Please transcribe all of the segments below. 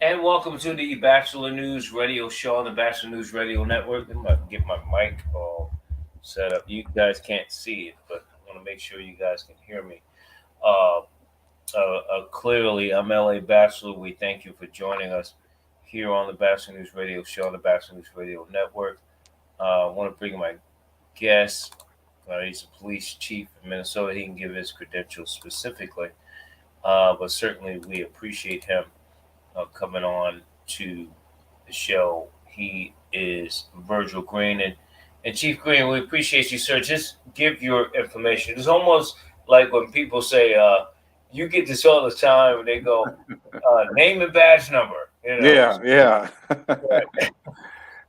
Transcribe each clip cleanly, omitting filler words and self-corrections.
And welcome to the Batchelor News Radio Show on the Batchelor News Radio Network. I'm about to get my mic all set up. You guys can't see it, but I want to make sure you guys can hear me uh, clearly. I'm LA Batchelor. We thank you for joining us here on the Batchelor News Radio Show on the Batchelor News Radio Network. I want to bring my guest. He's a police chief in Minnesota. He can give his credentials specifically, but certainly we appreciate him coming on to the show. He is Virgil Green. And Chief Green, we appreciate you, sir. Just give your information. It's almost like when people say, you get this all the time, and they go, name and badge number, you know. Yeah, yeah, Right.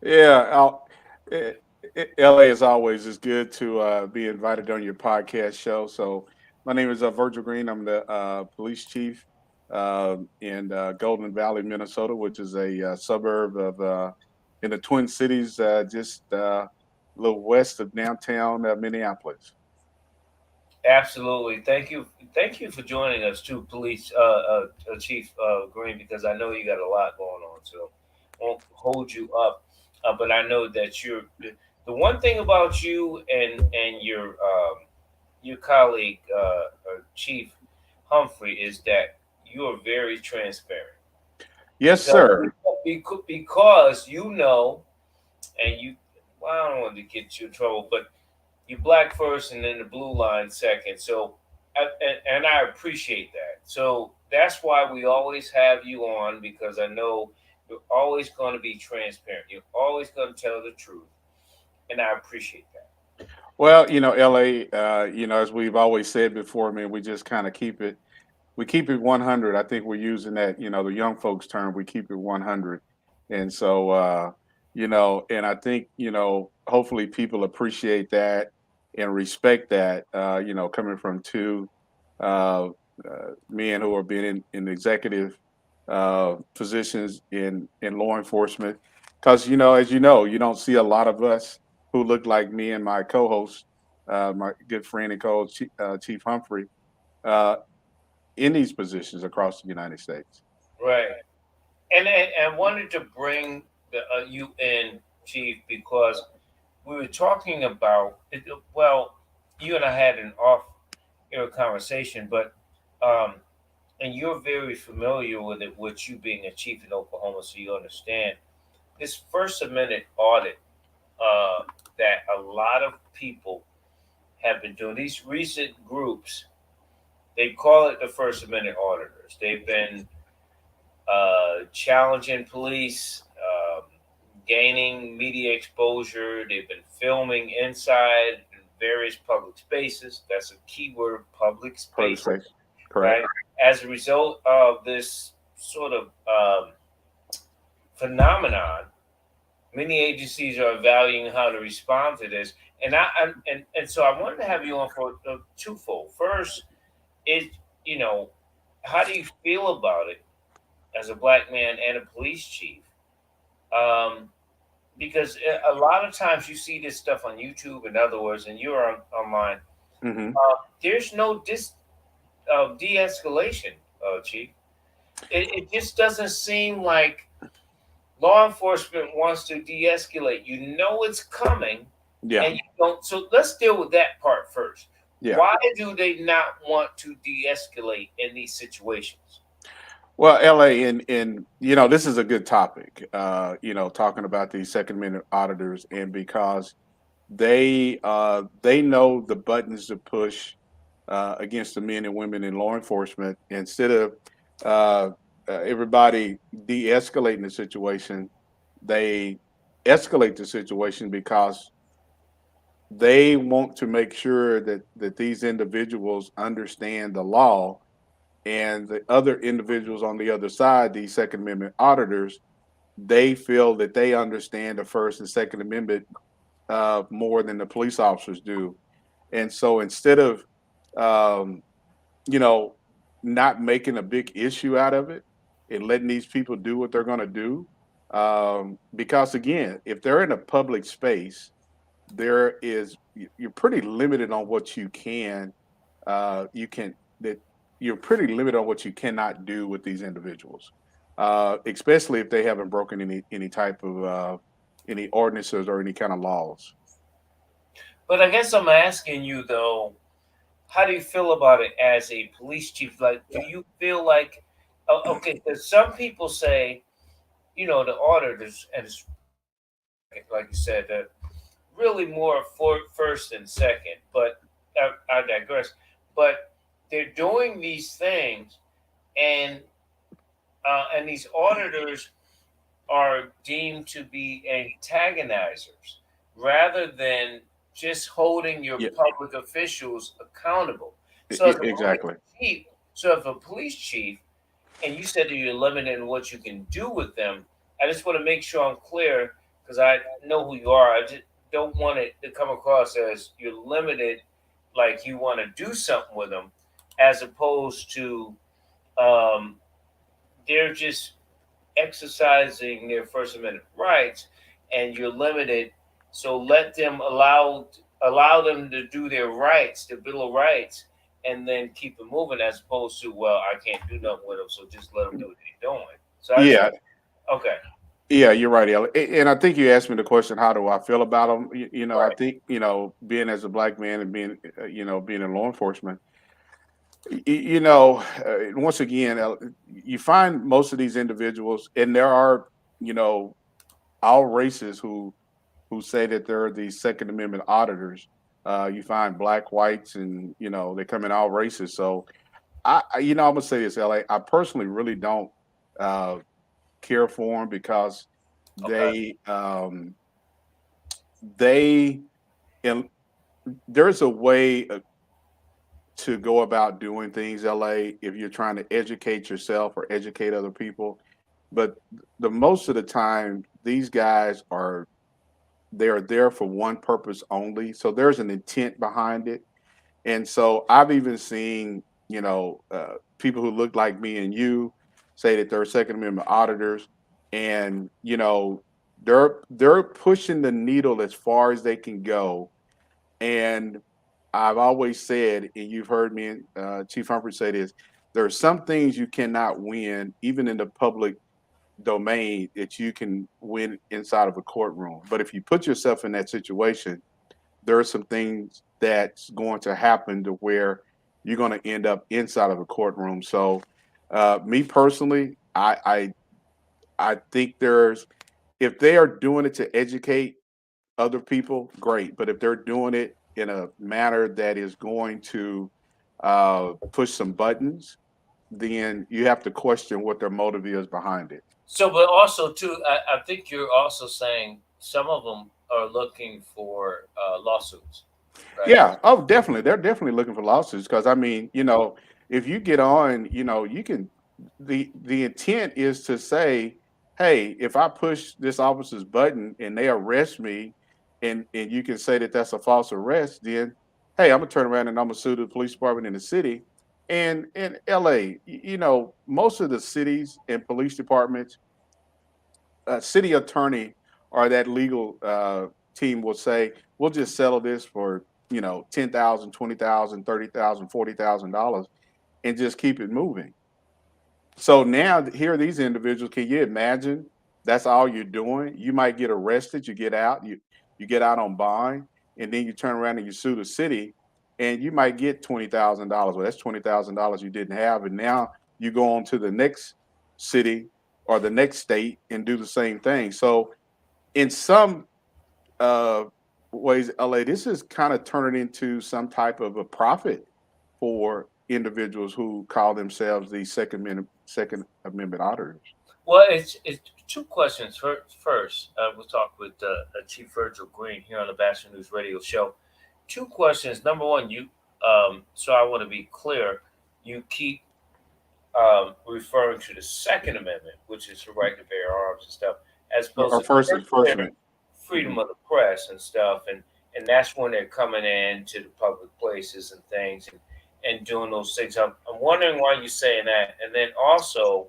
yeah. Eh, LA, as always, is good to be invited on your podcast show. So, my name is Virgil Green. I'm the police chief in Golden Valley, Minnesota, which is a suburb of in the Twin Cities, just a little west of downtown Minneapolis. Absolutely. Thank you for joining us too, Police Chief Green, because I know you got a lot going on, so I won't hold you up. But I know that you're the one thing about you and your colleague Chief Humphrey is that you are very transparent Yes, because sir. because you know and you. Well, I don't want to get you in trouble, but you black first and then the blue line second. So, and I appreciate that. So that's why we always have you on because I know you're always going to be transparent. You're always going to tell the truth, and I appreciate that. Well, LA, as we've always said before, man, we just kind of we keep it 100. I think we're using that, the young folks term, we keep it 100. And so, and I think, hopefully people appreciate that and respect that, coming from two uh, men who have been in executive positions in law enforcement. Because, as you don't see a lot of us who look like me and my co-host, my good friend and co-host, Chief Humphrey, uh, in these positions across the United States. Right. And wanted to bring you in, Chief, because we were talking about it. Well, you and I had an off air conversation, but um, and you're very familiar with it, with you being a chief in Oklahoma, so you understand this First Amendment audit that a lot of people have been doing. These recent groups, they call it the First Amendment auditors. They've been challenging police, gaining media exposure. They've been filming inside various public spaces. That's a key word, public Public spaces, space, correct? right? As a result of this sort of phenomenon, many agencies are evaluating how to respond to this. And so I wanted to have you on for twofold. First, is you know, how do you feel about it as a black man and a police chief? Um, because a lot of times you see this stuff on YouTube, in other words, and you're online. Hmm. There's no de-escalation, chief. It just doesn't seem like law enforcement wants to de-escalate. You know it's coming, Yeah, and you don't. So let's deal with that part first. yeah. Why do they not want to de-escalate in these situations? Well, LA, and this is a good topic. Talking about these Second Amendment auditors, and because they know the buttons to push against the men and women in law enforcement. Instead of uh, everybody de-escalating the situation, they escalate the situation because they want to make sure that these individuals understand the law, and the other individuals on the other side, these Second Amendment auditors, they feel that they understand the First and Second Amendment more than the police officers do. And so instead of um, you know not making a big issue out of it and letting these people do what they're going to do, because again, if they're in a public space, you're pretty limited on what you can that you're pretty limited on what you cannot do with these individuals. especially if they haven't broken any type of any ordinances or any kind of laws. But I guess I'm asking you though, how do you feel about it as a police chief? Like, do you feel like, okay, because some people say, the auditors, and it's like you said, really more for first and second. But I digress. But they're doing these things, and and these auditors are deemed to be antagonizers rather than just holding your Yeah, public officials accountable. So as a police exactly. chief, so if a police chief, and you said that you're limited in what you can do with them, I just want to make sure I'm clear because I know who you are. I just don't want it to come across as you're limited, like you want to do something with them, as opposed to um, they're just exercising their First Amendment rights, and you're limited. So let them allow them to do their rights, their Bill of Rights, and then keep it moving, as opposed to, well, I can't do nothing with them, so just let them do what they're doing. So I just Yeah, okay, yeah, you're right, Ellie. And I think you asked me the question, how do I feel about them? I right. think being as a black man and being being in law enforcement, once again, you find most of these individuals, and there are you know all races who say that they're the Second Amendment auditors. You find black, whites, and they come in all races. So I'm gonna say this, LA. I personally really don't uh, care for them because Okay. they they and there's a way to go about doing things, LA, if you're trying to educate yourself or educate other people. But the most of the time, these guys are there for one purpose only. So there's an intent behind it. And so I've even seen, people who look like me and you say that they're Second Amendment auditors, and they're pushing the needle as far as they can go. And I've always said, and you've heard me and Chief Humphrey say this: there are some things you cannot win, even in the public domain, that you can win inside of a courtroom. But if you put yourself in that situation, there are some things that's going to happen to where you're going to end up inside of a courtroom. So, me personally, I think there's if they are doing it to educate other people, great. But if they're doing it in a manner that is going to push some buttons, then you have to question what their motive is behind it. So, but also too, I think you're also saying some of them are looking for lawsuits, right? Yeah. Oh, definitely. They're definitely looking for lawsuits because I mean, if you get on, you can. The intent is to say, hey, if I push this officer's button and they arrest me, and you can say that that's a false arrest, then hey, I'm gonna turn around and I'm gonna sue the police department in the city. And in LA, most of the cities and police departments, city attorney or that legal team will say, we'll just settle this for, 10,000, 20,000, 30,000, $40,000 and just keep it moving. So now here are these individuals. Can you imagine? That's all you're doing. You might get arrested. You get out on bond, and then you turn around and you sue the city, and you might get $20,000. Well, that's $20,000 you didn't have, and now you go on to the next city or the next state and do the same thing. So in some uh, ways, LA, this is kind of turning into some type of a profit for individuals who call themselves the Second Amendment auditors. Well, it's two questions. First, we'll talk with Chief Virgil Green here on the Batchelor News Radio Show. Two questions. Number one, so I want to be clear. You keep referring to the Second Amendment, which is the right to bear arms and stuff, as opposed Or to the First First Amendment, Amendment. freedom Mhm. of the press and stuff, and that's when they're coming in to the public places and things and doing those things. I'm wondering why you're saying that, and then also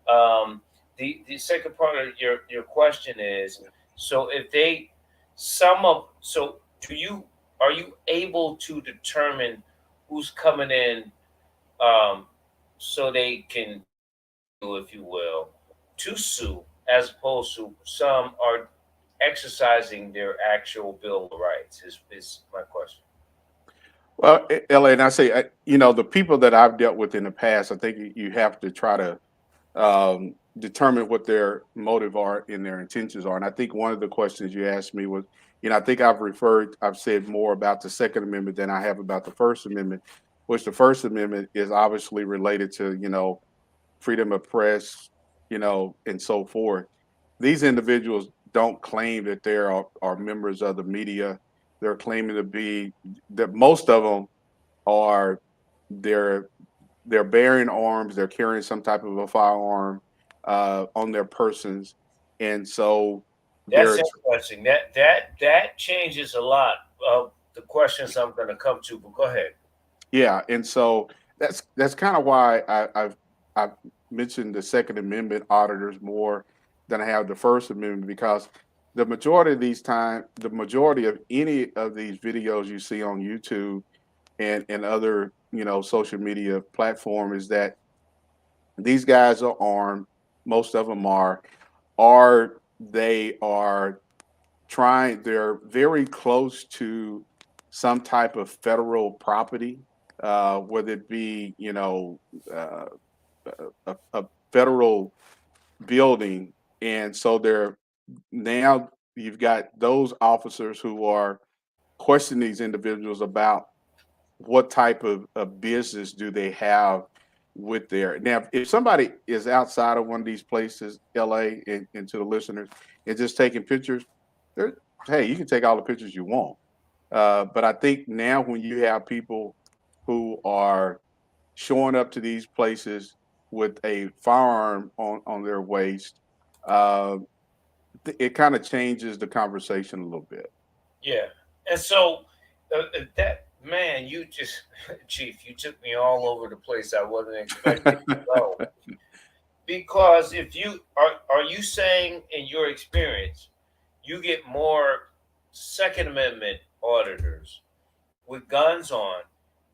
um, the second part of your question is, so if they some of so do you are you able to determine who's coming in, um, so they can, if you will. to sue, as opposed to some are exercising their actual bill of rights? Is my question. Well, LA, and I say, the people that I've dealt with in the past, I think you have to try to determine what their motive are and their intentions are. And I think one of the questions you asked me was, I think I've said more about the Second Amendment than I have about the First Amendment, which the First Amendment is obviously related to, freedom of press, and so forth. These individuals don't claim that they are members of the media. They're claiming to be that most of them are they're they're bearing arms, they're carrying some type of a firearm on their persons, and so That's they're interesting. That changes a lot of the questions I'm going to come to. But go ahead. yeah, and so that's kind of why I've mentioned the Second Amendment auditors more than I have the First Amendment because the majority of any of these videos you see on YouTube and other social media platform is that these guys are armed. Most of them are they are trying. They're very close to some type of federal property, whether it be uh, a federal building, and so they're now you've got those officers who are questioning these individuals about what type of business do they have with their now if somebody is outside of one of these places and to the listeners and just taking pictures there hey you can take all the pictures you want but I think now when you have people who are showing up to these places with a firearm on their waist uh, it kind of changes the conversation a little bit. Yeah, and so that man, you just Chief, you took me all over the place. I wasn't expecting to go because if you are you saying in your experience you get more Second Amendment auditors with guns on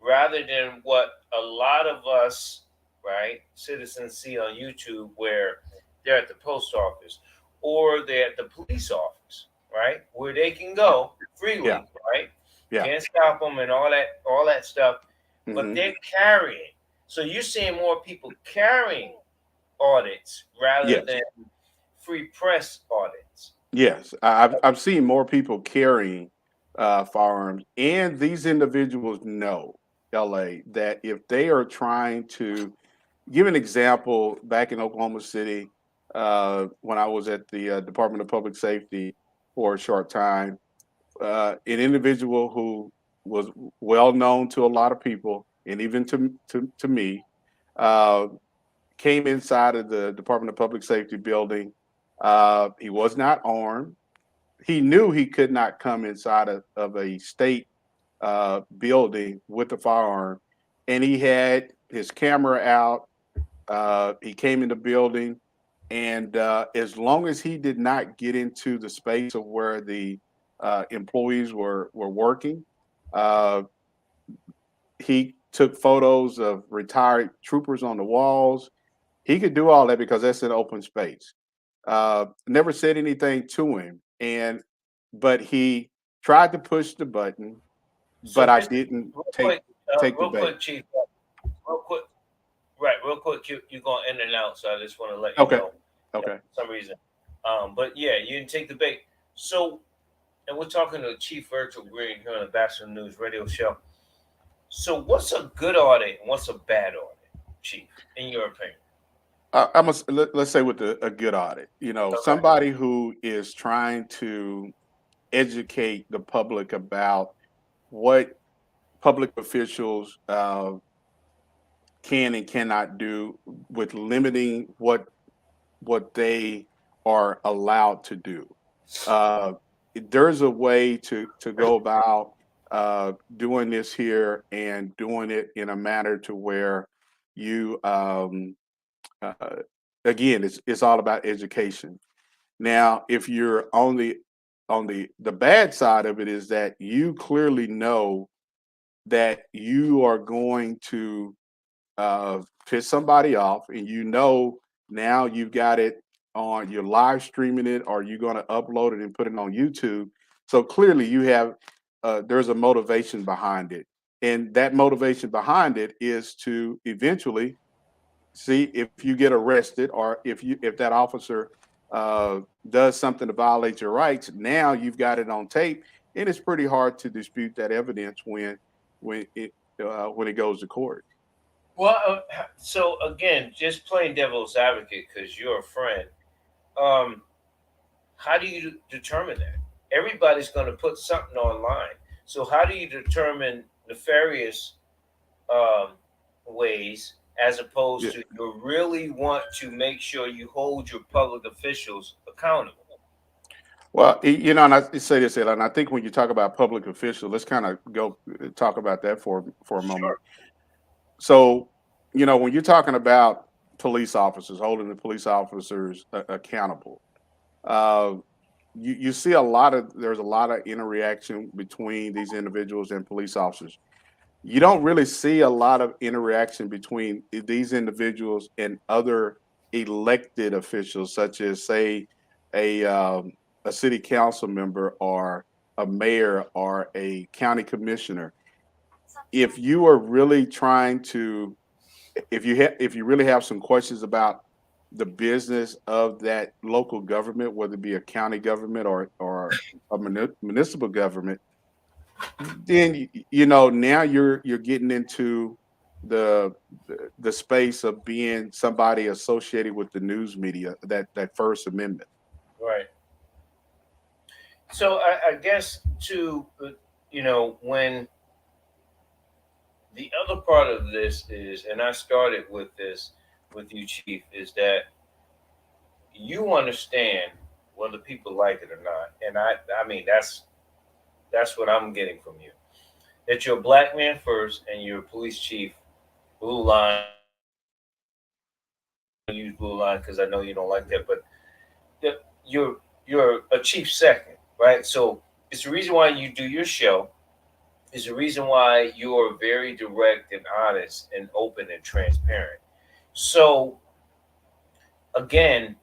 rather than what a lot of us, right, citizens see on YouTube where they're at the post office or they're at the police office, right, where they can go Yeah, freely, right? yeah. Can't stop them and all that stuff, but Hmm. they're carrying. So you're seeing more people carrying audits rather Yes. than free press audits. Yes, I've seen more people carrying firearms, and these individuals know LA that if they are trying to give an example, back in Oklahoma City, when I was at the Department of Public Safety for a short time, an individual who was well known to a lot of people, and even to me, uh, came inside of the Department of Public Safety building. He was not armed. He knew he could not come inside of a state building with a firearm, and he had his camera out. He came in the building, and as long as he did not get into the space of where the employees were working, uh, he took photos of retired troopers on the walls. He could do all that because that's an open space. Never said anything to him, but he tried to push the button, but So I just didn't take the real bait. quick, Chief, real quick. Right, real quick, you're going in and out, so I just want to let you Okay, know okay. for some reason. But yeah, you didn't take the bait. So, and we're talking to Chief Virtual Green here on the Batchelor News Radio Show. So, what's a good audit and what's a bad audit, Chief, in your opinion? Let's say with a good audit, Okay. somebody who is trying to educate the public about what public officials can and cannot do with limiting what they are allowed to do. Uh, there's a way to go about doing this here and doing it in a manner to where you uh, again it's all about education. Now, if you're on the bad side of it is that you clearly know that you are going to piss somebody off, and now you've got it. on, you're live streaming it, or you're going to upload it and put it on YouTube. So clearly, you have there's a motivation behind it, and that motivation behind it is to eventually see if you get arrested, or if that officer uh, does something to violate your rights. Now you've got it on tape, and it's pretty hard to dispute that evidence when it goes to court. Well, so again, just playing devil's advocate because you're a friend. Um, how do you determine that? Everybody's going to put something online. So how do you determine nefarious um, ways as opposed Yeah. to you really want to make sure you hold your public officials accountable? Well, and I say this, and I think when you talk about public official, let's kind of go talk about that for a moment. Sure. So, when you're talking about police officers, holding the police officers accountable, uh, you see there's a lot of interaction between these individuals and police officers. You don't really see a lot of interaction between these individuals and other elected officials, such as, say, a um, a city council member, or a mayor, or a county commissioner. If you are really trying to, if you really have some questions about the business of that local government, whether it be a county government, or a municipal government, then now you're getting into the space of being somebody associated with the news media, that First Amendment. Right. So I guess to when the other part of this is, and I started with this with you, Chief, is that you understand whether people like it or not, and I mean that's what I'm getting from you. That you're a black man first, and you're a police chief, blue line. Use blue line because I know you don't like that, but you're a chief second, right? So it's the reason why you do your show. It's the reason why you're very direct and honest and open and transparent. So again,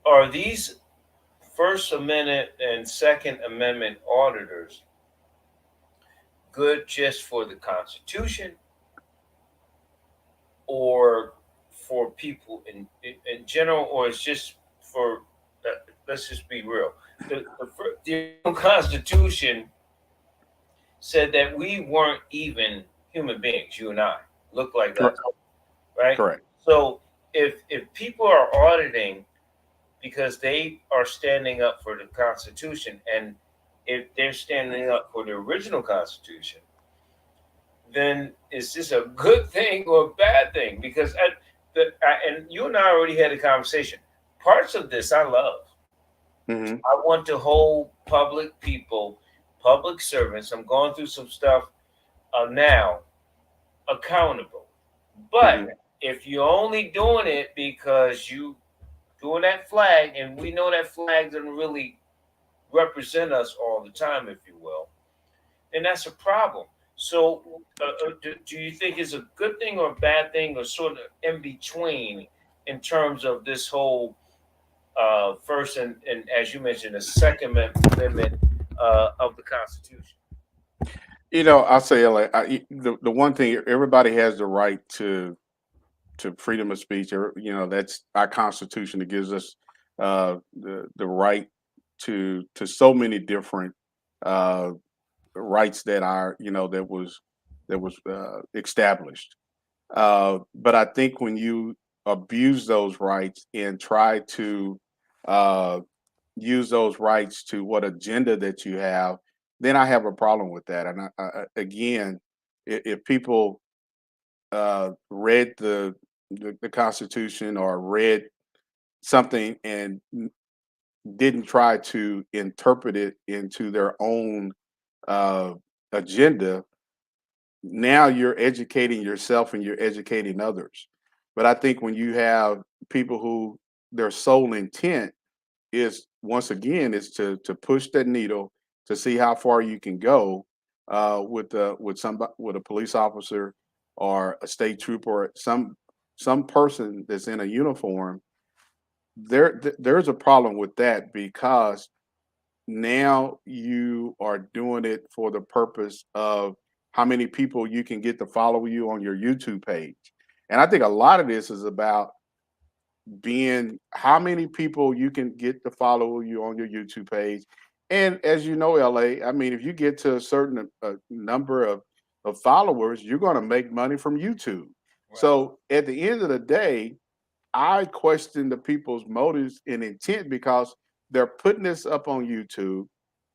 are these First Amendment and Second Amendment auditors good just for the Constitution or for people in general, or it's just for, let's just be real. The Constitution said that we weren't even human beings, you and I, look like us, Correct. right? Correct. So if people are auditing because they are standing up for the Constitution, and if they're standing up for the original Constitution, then is this a good thing or a bad thing? Because and you and I already had a conversation. Parts of this I love. Hmm. I want to hold public people, public servants. I'm going through some stuff now accountable. But Hmm. if you're only doing it because you doing that flag, and we know that flag doesn't really represent us all the time, if you will, then that's a problem. So, do you think it's a good thing or a bad thing, or sort of in between, in terms of this whole first and as you mentioned, the Second Amendment of the Constitution? I'll say, like, the one thing, everybody has the right to freedom of speech. That's our Constitution. It gives us the right to so many different uh, rights that was established. But I think when you abuse those rights and try to uh, use those rights to what agenda that you have, then I have a problem with that. And again, if people read the Constitution, or read something and didn't try to interpret it into their own uh, agenda, now you're educating yourself and you're educating others. But I think when you have people who their sole intent is, once again, is to push that needle to see how far you can go with a police officer, or a state trooper, or some person that's in a uniform, there's a problem with that because now you are doing it for the purpose of how many people you can get to follow you on your YouTube page. And I think a lot of this is about being how many people you can get to follow you on your YouTube page. And as you know, LA, I mean, if you get to a certain number of followers, you're going to make money from YouTube. Right. So at the end of the day, I question the people's motives and intent because they're putting this up on YouTube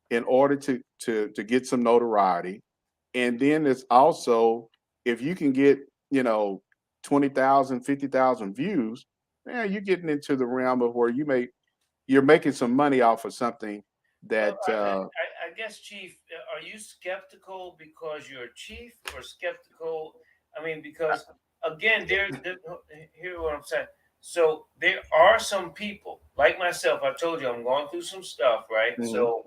in order to get some notoriety. And then it's also if you can get, you know, 20,000, 50,000 views, man, you're getting into the realm of where you're making some money off of something Well, that I guess, Chief, are you skeptical because you're a chief, or skeptical? I mean, because again, here's what I'm saying. So there are some people like myself. I told you I'm going through some stuff, right? mhm, So,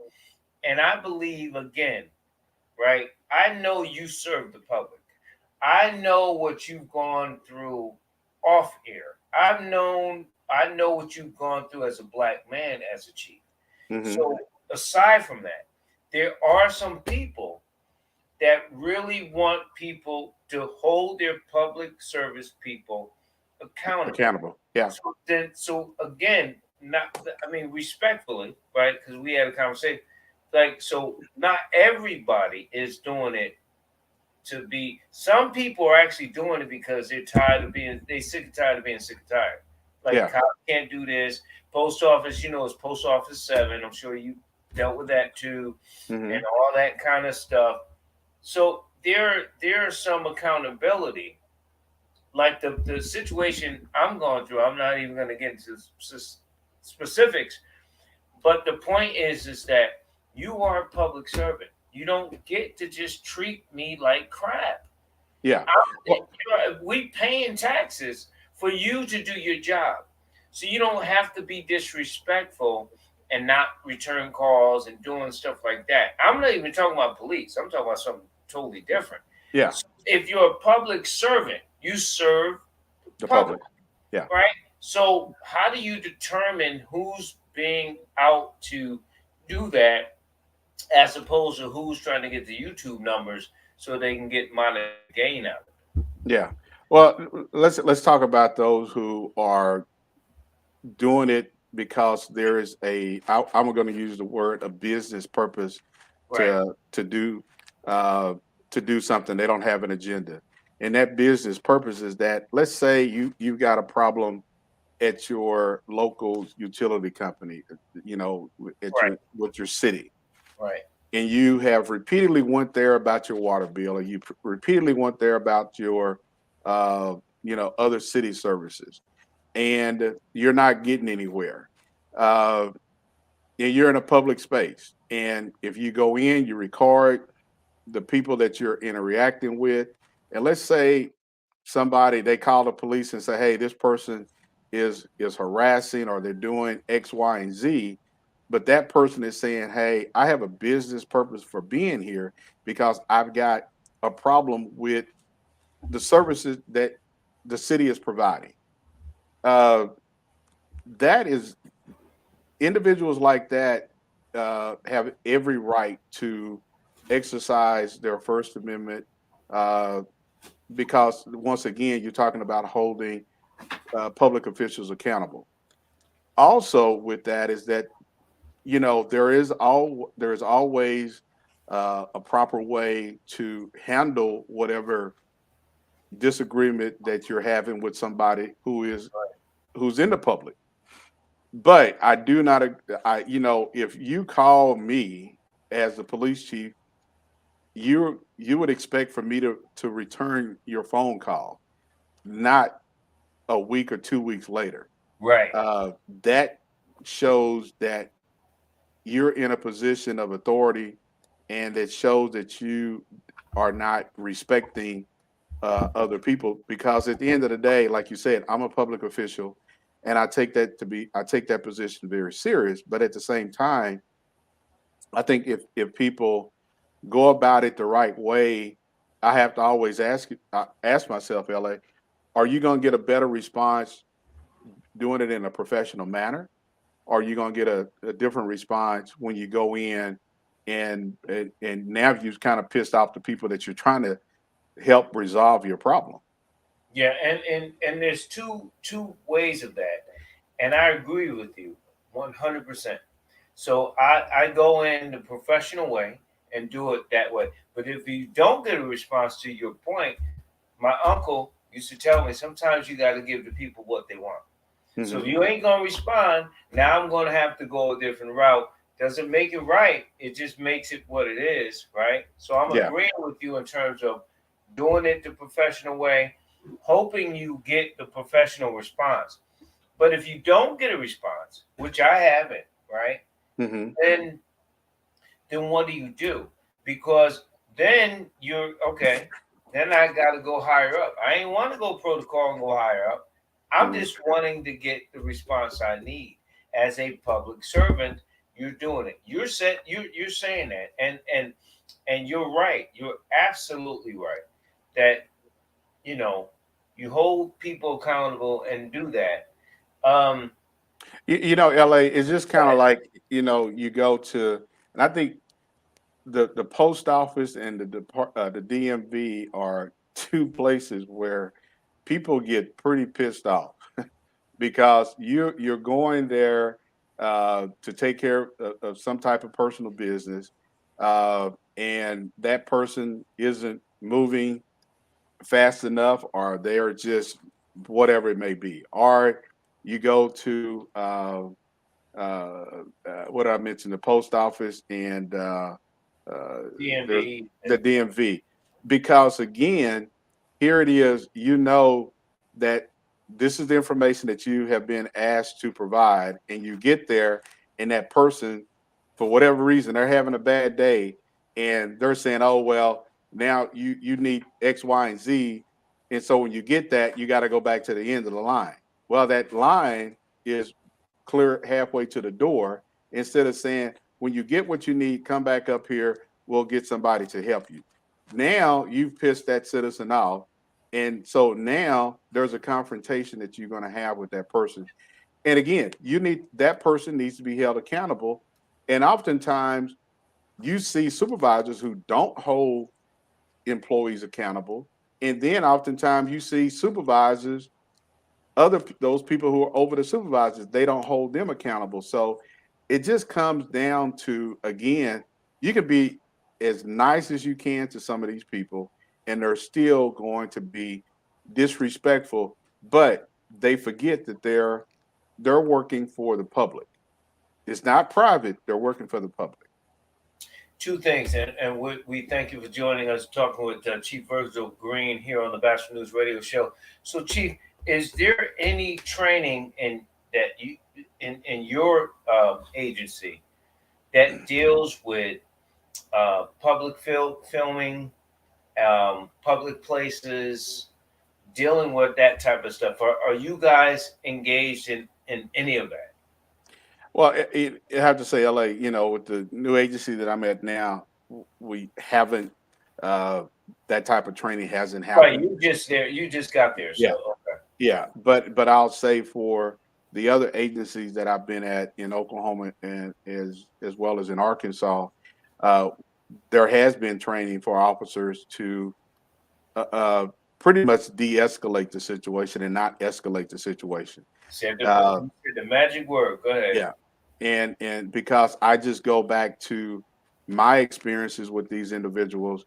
and I believe again, right? I know you serve the public. I know what you've gone through off air. I know what you've gone through as a black man as a chief. mhm, So aside from that, there are some people that really want people to hold their public service people accountable. accountable. Yeah, So again, not I mean respectfully, right? Because we had a conversation. Like so, not everybody is doing it to be. Some people are actually doing it because they're tired of being. They sick and tired of being sick and tired. Like yeah, cops can't do this. Post office, it's post office 7. I'm sure you dealt with that too, and mhm, all that kind of stuff. So there's some accountability. Like the situation I'm going through. I'm not even going to get into specifics, but the point is that you are a public servant. You don't get to just treat me like crap. yeah. I'm, Well, we paying taxes for you to do your job, so you don't have to be disrespectful and not return calls and doing stuff like that. I'm not even talking about police. I'm talking about something totally different. yeah, So if you're a public servant, you serve the the public, public. Yeah, right? So how do you determine who's being out to do that as opposed to who's trying to get the YouTube numbers so they can get monetary gain out of it? yeah. Well, let's talk about those who are doing it because there is I'm going to use the word a business purpose Right, to to do uh, to do something. They don't have an agenda, and that business purpose is that let's say you've got a problem at your local utility company, you know, at right, your with your city, right, and you have repeatedly went there about your water bill, or you repeatedly went there about your other city services, and you're not getting anywhere. Uh, and you're in a public space. And if you go in, you record the people that you're interacting with. And let's say somebody they call the police and say, "Hey, this person is harassing or they're doing X, Y, and Z." But that person is saying, "Hey, I have a business purpose for being here because I've got a problem with the services that the city is providing." Uh, that is individuals like that have every right to exercise their First Amendment uh, because, once again, you're talking about holding public officials accountable. Also, with that is that there is always a proper way to handle whatever disagreement that you're having with somebody who's in the public. But I do not, if you call me as the police chief, you would expect for me to return your phone call, not a week or 2 weeks later. right. That shows that you're in a position of authority, and it shows that you are not respecting other people. Because at the end of the day, like you said, I'm a public official, and I take that position very serious. But at the same time, I think if people go about it the right way, I have to always ask myself, LA, are you going to get a better response doing it in a professional manner, or you're gonna get a different response when you go in and now you've kind of pissed off the people that you're trying to help resolve your problem. Yeah, and there's two ways of that, and I agree with you 100%. So I go in the professional way and do it that way. But if you don't get a response to your point, my uncle used to tell me sometimes you got to give the people what they want. So if Hmm. you ain't gonna respond, now I'm gonna have to go a different route. Doesn't make it right. It just makes it what it is, right? So I'm Yeah, agreeing with you in terms of doing it the professional way, hoping you get the professional response. But if you don't get a response, which I haven't, right? hmm, Then what do you do? Because then you're okay. Then I got to go higher up. I ain't want to go protocol and go higher up. I'm hmm. just wanting to get the response I need as a public servant. You're doing it. You're saying that, and you're right. You're absolutely right that you know you hold people accountable and do that. Um, LA is just kind of like you go to, and I think the post office and the DMV are two places where people get pretty pissed off because you're going there to take care of some type of personal business, and that person isn't moving fast enough, or they're just whatever it may be. Or you go to uh, what I mentioned, the post office, and uh, there's DMV. the DMV, because again, here it is. That this is the information that you have been asked to provide, and you get there, and that person, for whatever reason, they're having a bad day, and they're saying, "Oh well, now you need X, Y, and Z," and so when you get that, you got to go back to the end of the line. Well, that line is clear halfway to the door, instead of saying, when you get what you need, come back up here, we'll get somebody to help you. Now you've pissed that citizen off, and so now there's a confrontation that you're going to have with that person. And again, that person needs to be held accountable. And oftentimes you see supervisors who don't hold employees accountable, and then oftentimes you see supervisors, those people who are over the supervisors, they don't hold them accountable. So it just comes down to, again, you can be as nice as you can to some of these people, and they're still going to be disrespectful, but they forget that they're working for the public. It's not private, they're working for the public. Two things, and we thank you for joining us, talking with Chief Virgil Green here on the Batchelor News Radio Show. So, Chief, is there any training that you in your agency that deals with public filming, public places, dealing with that type of stuff? Are you guys engaged in any of that? Well, I have to say, LA, with the new agency that I'm at now, we haven't, uh, that type of training hasn't Right, happened. you just there. You just got there, so Yeah. okay. Yeah, but I'll say for the other agencies that I've been at in Oklahoma and as well as in Arkansas, uh, there has been training for officers to uh, uh, pretty much de-escalate the situation and not escalate the situation. Said Uh, the magic word. Go ahead. yeah, and because I just go back to my experiences with these individuals,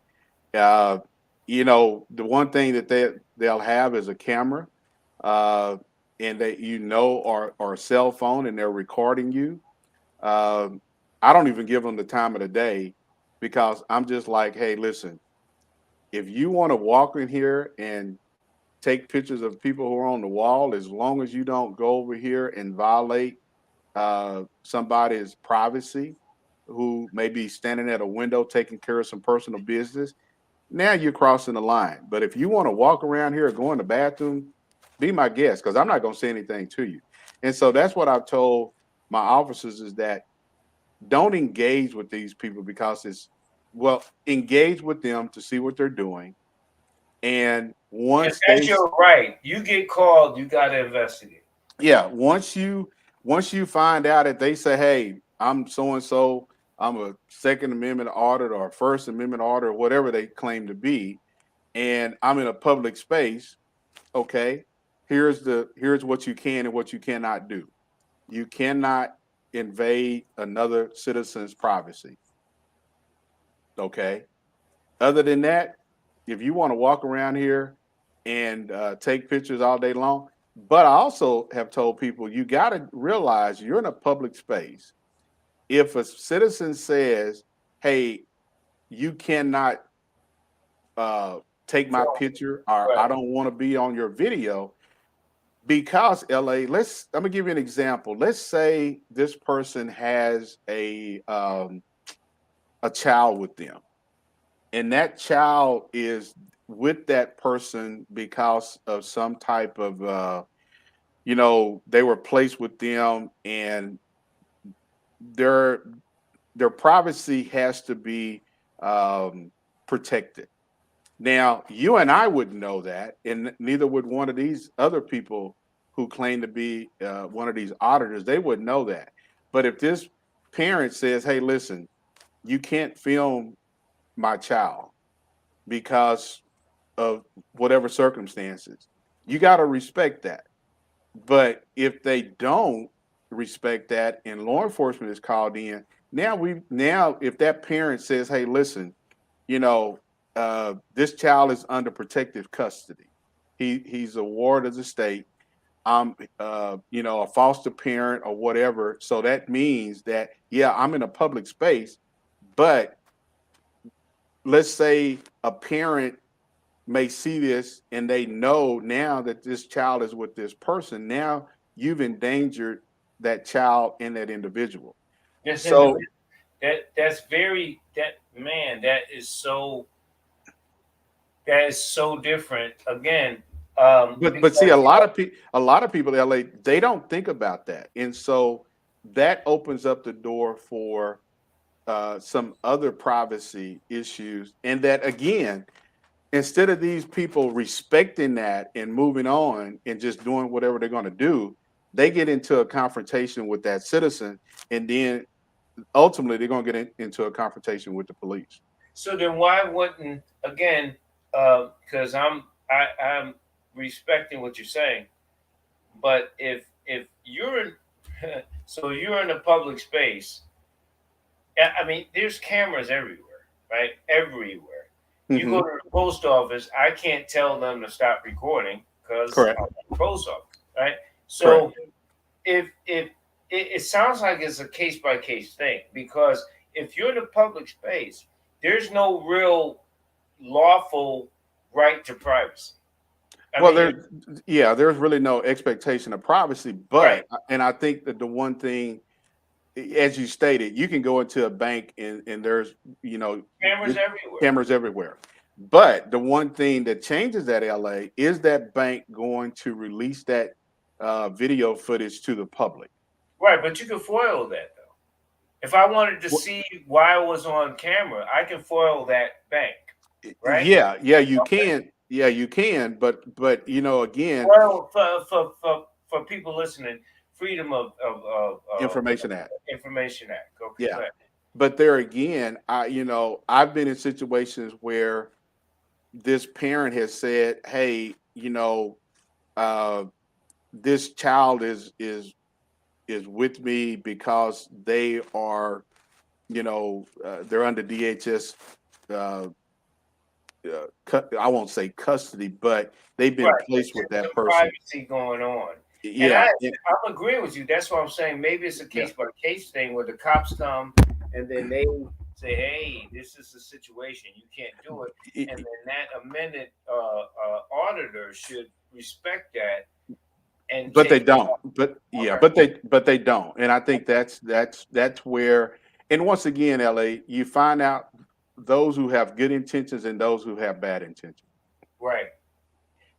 uh, the one thing that they'll have is a camera, uh, and that or a cell phone, and they're recording you. Um, I don't even give them the time of the day, because I'm just like, hey, listen, if you want to walk in here and take pictures of people who are on the wall, as long as you don't go over here and violate somebody's privacy, who may be standing at a window taking care of some personal business, now you're crossing the line. But if you want to walk around here or go in the bathroom, be my guest, because I'm not going to say anything to you. And so that's what I've told my officers, is that don't engage with these people, because engage with them to see what they're doing. And And once that's your right. You get called, you got to investigate. Yeah, once you find out that they say, "Hey, I'm so and so, I'm a Second Amendment auditor or a First Amendment auditor, whatever they claim to be, and I'm in a public space," okay, here's what you can and what you cannot do. You cannot invade another citizen's privacy. Okay. Other than that, if you want to walk around here and take pictures all day long, but I also have told people you got to realize you're in a public space. If a citizen says, "Hey, you cannot take my So, picture," or right. "I don't want to be on your video," because LA, let me give you an example. Let's say this person has a child with them, and that child is with that person because of some type of they were placed with them, and their their privacy has to be protected. Now, you and I wouldn't know that, and neither would one of these other people who claim to be one of these auditors. They wouldn't know that. But if this parent says, "Hey, listen, you can't film my child because of whatever circumstances," you got to respect that. But if they don't respect that and law enforcement is called in, now if that parent says, "Hey, listen, you know, this child is under protective custody. He's a ward of the state. I'm a foster parent or whatever." So that means that, yeah, I'm in a public space, but let's say a parent may see this and they know now that this child is with this person. Now you've endangered that child and that individual. This So, individual, that's very, that man, that is so different. Again, but see, because a lot of people in LA, they don't think about that, and so that opens up the door for some other privacy issues. And that again, instead of these people respecting that and moving on and just doing whatever they're going to do, they get into a confrontation with that citizen, and then ultimately they're going to get into a confrontation with the police. so then why wouldn't, again, because I'm respecting what you're saying, but if you're in, so you're in a public space. I mean, there's cameras everywhere, right? Everywhere. You go Hmm. to the post office, I can't tell them to stop recording because Correct. I'm at the post office, right? Correct. So if it sounds like it's a case by case thing, because if you're in a public space, there's no real lawful right to privacy. I Well, mean, there's really no expectation of privacy, right, and I think that the one thing, as you stated, you can go into a bank and there's you know cameras good everywhere. cameras everywhere. But the one thing that changes at LA is that bank going to release that video footage to the public. Right, but you can foil that though. If I wanted to Wh- see why I was on camera, I can foil that bank, right? Yeah, you Okay. can. Yeah, you can. But again, Well, for people listening, Freedom of Information Act. Information Act. Okay, Yeah. go ahead. But there again, I've been in situations where this parent has said, "Hey, uh, this child is with me because they are, they're under DHS. Uh, I won't say custody, but they've been Right, placed with there's that some person." privacy going on, and Yeah, I'm agreeing with you. That's what I'm saying. Maybe it's a yeah. case by case thing where the cops come and then they say, "Hey, this is the situation. You can't do it," and then that amended auditor should respect that and But they take it don't. off. But yeah, Okay. but they don't. And I think that's where. And once again, LA, you find out those who have good intentions and those who have bad intentions. Right.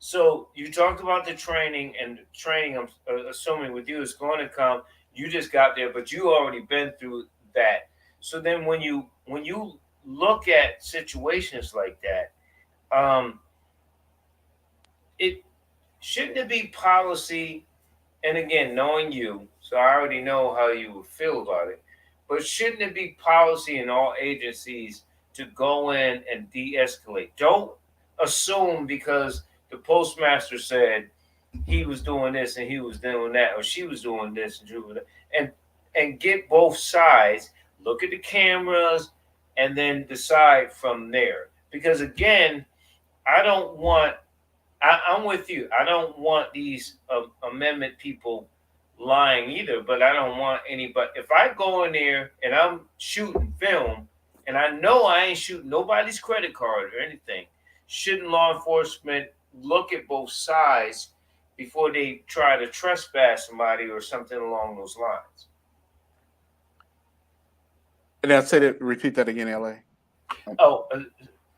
So you talked about the training, and training, I'm assuming with you is going to come. You just got there, but you already been through that. So then when you look at situations like that, um, it shouldn't it be policy and again, knowing you, so I already know how you would feel about it. But shouldn't it be policy in all agencies to go in and de-escalate? Don't assume because the postmaster said he was doing this and he was doing that, or she was doing this and doing that, and and get both sides. Look at the cameras, and then decide from there. Because again, I don't want I'm with you. I don't want these amendment people lying either, but I don't want anybody. If I go in there and I'm shooting film and I know I ain't shooting nobody's credit card or anything, shouldn't law enforcement look at both sides before they try to trespass somebody or something along those lines? And I'll say that. Repeat that again, La. Oh,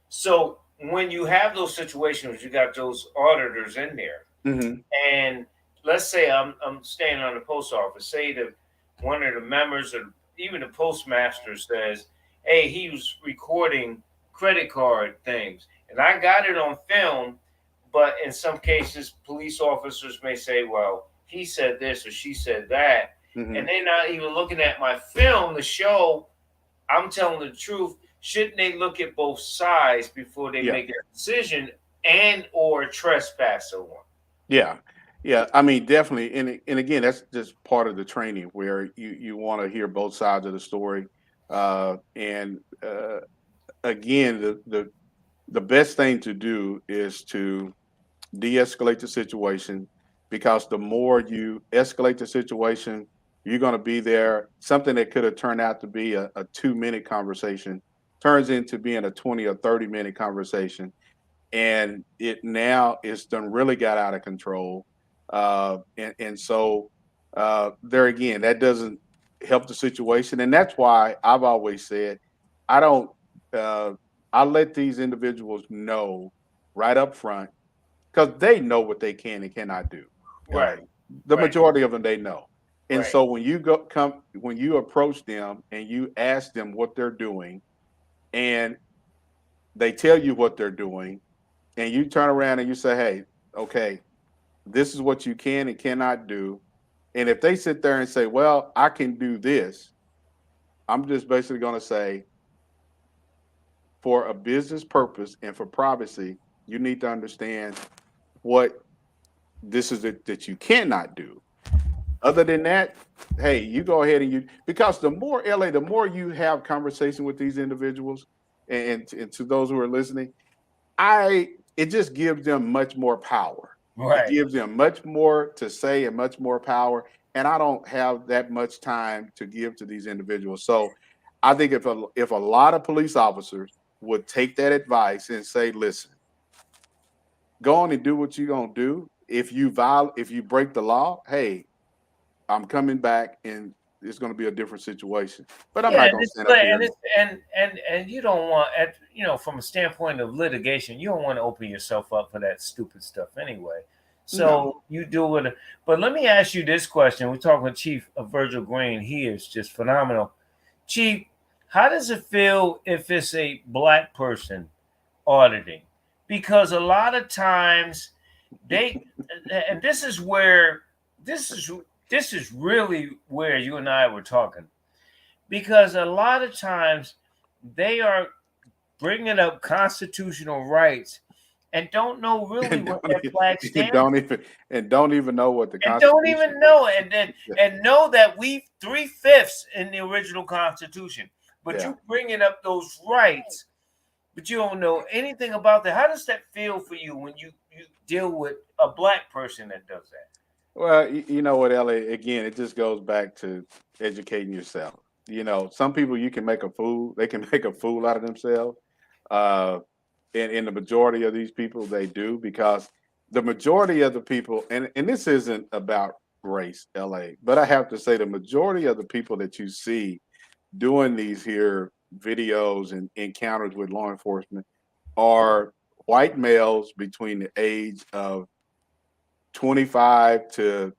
so when you have those situations, you got those auditors in there Mm-hmm. and let's say I'm staying on the post office. Say that one of the members or even the postmaster says, "Hey, he was recording credit card things," and I got it on film. But in some cases, police officers may say, "Well, he said this or she said that," Mm-hmm. and they're not even looking at my film to show I'm telling the truth. Shouldn't they look at both sides before they Yeah. make a decision and or trespass someone? Yeah. Yeah. I mean, definitely. And again, that's just part of the training where you want to hear both sides of the story. And again, the best thing to do is to de-escalate the situation, because the more you escalate the situation, you're going to be there. Something that could have turned out to be a 2 minute conversation turns into being a 20 or 30 minute conversation, and it now it's done really got out of control. And so there again, that doesn't help the situation, and that's why I've always said I don't. Uh, I let these individuals know right up front, because they know what they can and cannot do. La, Right, the right, majority of them, they know. And right. so when you approach them and you ask them what they're doing, and they tell you what they're doing, and you turn around and you say, "Hey, okay, this is what you can and cannot do." And if they sit there and say, "Well, I can do this," I'm just basically going to say, for a business purpose and for privacy, you need to understand what this is that you cannot do. Other than that, hey, you go ahead and you, because the more, La, the more you have conversation with these individuals, and to those who are listening, I it just gives them much more power. It Right. gives them much more to say and much more power. And I don't have that much time to give to these individuals. So I think if a lot of police officers would take that advice and say, listen, go on and do what you're gonna do. If you break the law, hey, I'm coming back and it's gonna be a different situation. But I'm Yeah, not and gonna it's stand up like- here and and it's and you don't want at from a standpoint of litigation, you don't want to open yourself up for that stupid stuff anyway. no. So you do it. But let me ask you this question: we're talking with Chief Virgil Green. He is just phenomenal. Chief, how does it feel if it's a black person auditing? Because a lot of times they, and this is this is really where you and I were talking, because a lot of times they are bringing up constitutional rights and don't know really and what don't that even, flag and stands don't even and don't even know what the and don't Constitution even says. know and know that we 3/5 in the original Constitution, but Yeah. you bringing up those rights, but you don't know anything about that. How does that feel for you when you deal with a black person that does that? Well, you know what, Ellie? Again, it just goes back to educating yourself. Some people you can make a fool. They can make a fool out of themselves. Uh, and the majority of these people, they do, because the majority of the people, and this isn't about race, La, but I have to say the majority of the people that you see doing these here videos and encounters with law enforcement are white males between the age of 25 to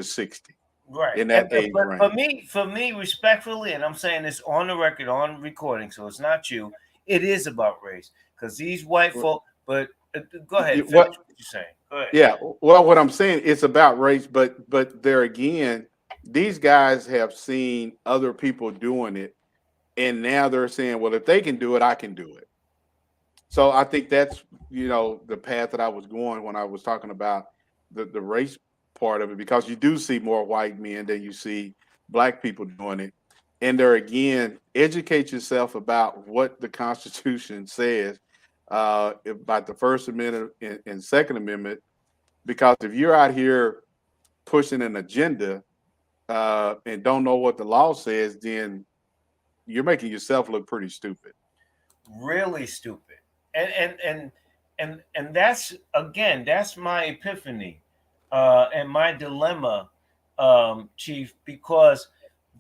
60, Right. in And that age but range. for me, respectfully, and I'm saying this on the record, on recording, so it's not you. It is about race because these white Well, folk. But go ahead, finish What what you're saying. Go ahead. Yeah. Well, what I'm saying, it's about race, but there again, these guys have seen other people doing it, and now they're saying, well, if they can do it, I can do it. So I think that's the path that I was going when I was talking about the race part of it, because you do see more white men than you see black people doing it. And there again, educate yourself about what the Constitution says about the First Amendment and Second Amendment, because if you're out here pushing an agenda and don't know what the law says, then you're making yourself look pretty stupid. Really stupid. And that's again, that's my epiphany, and my dilemma, Chief, because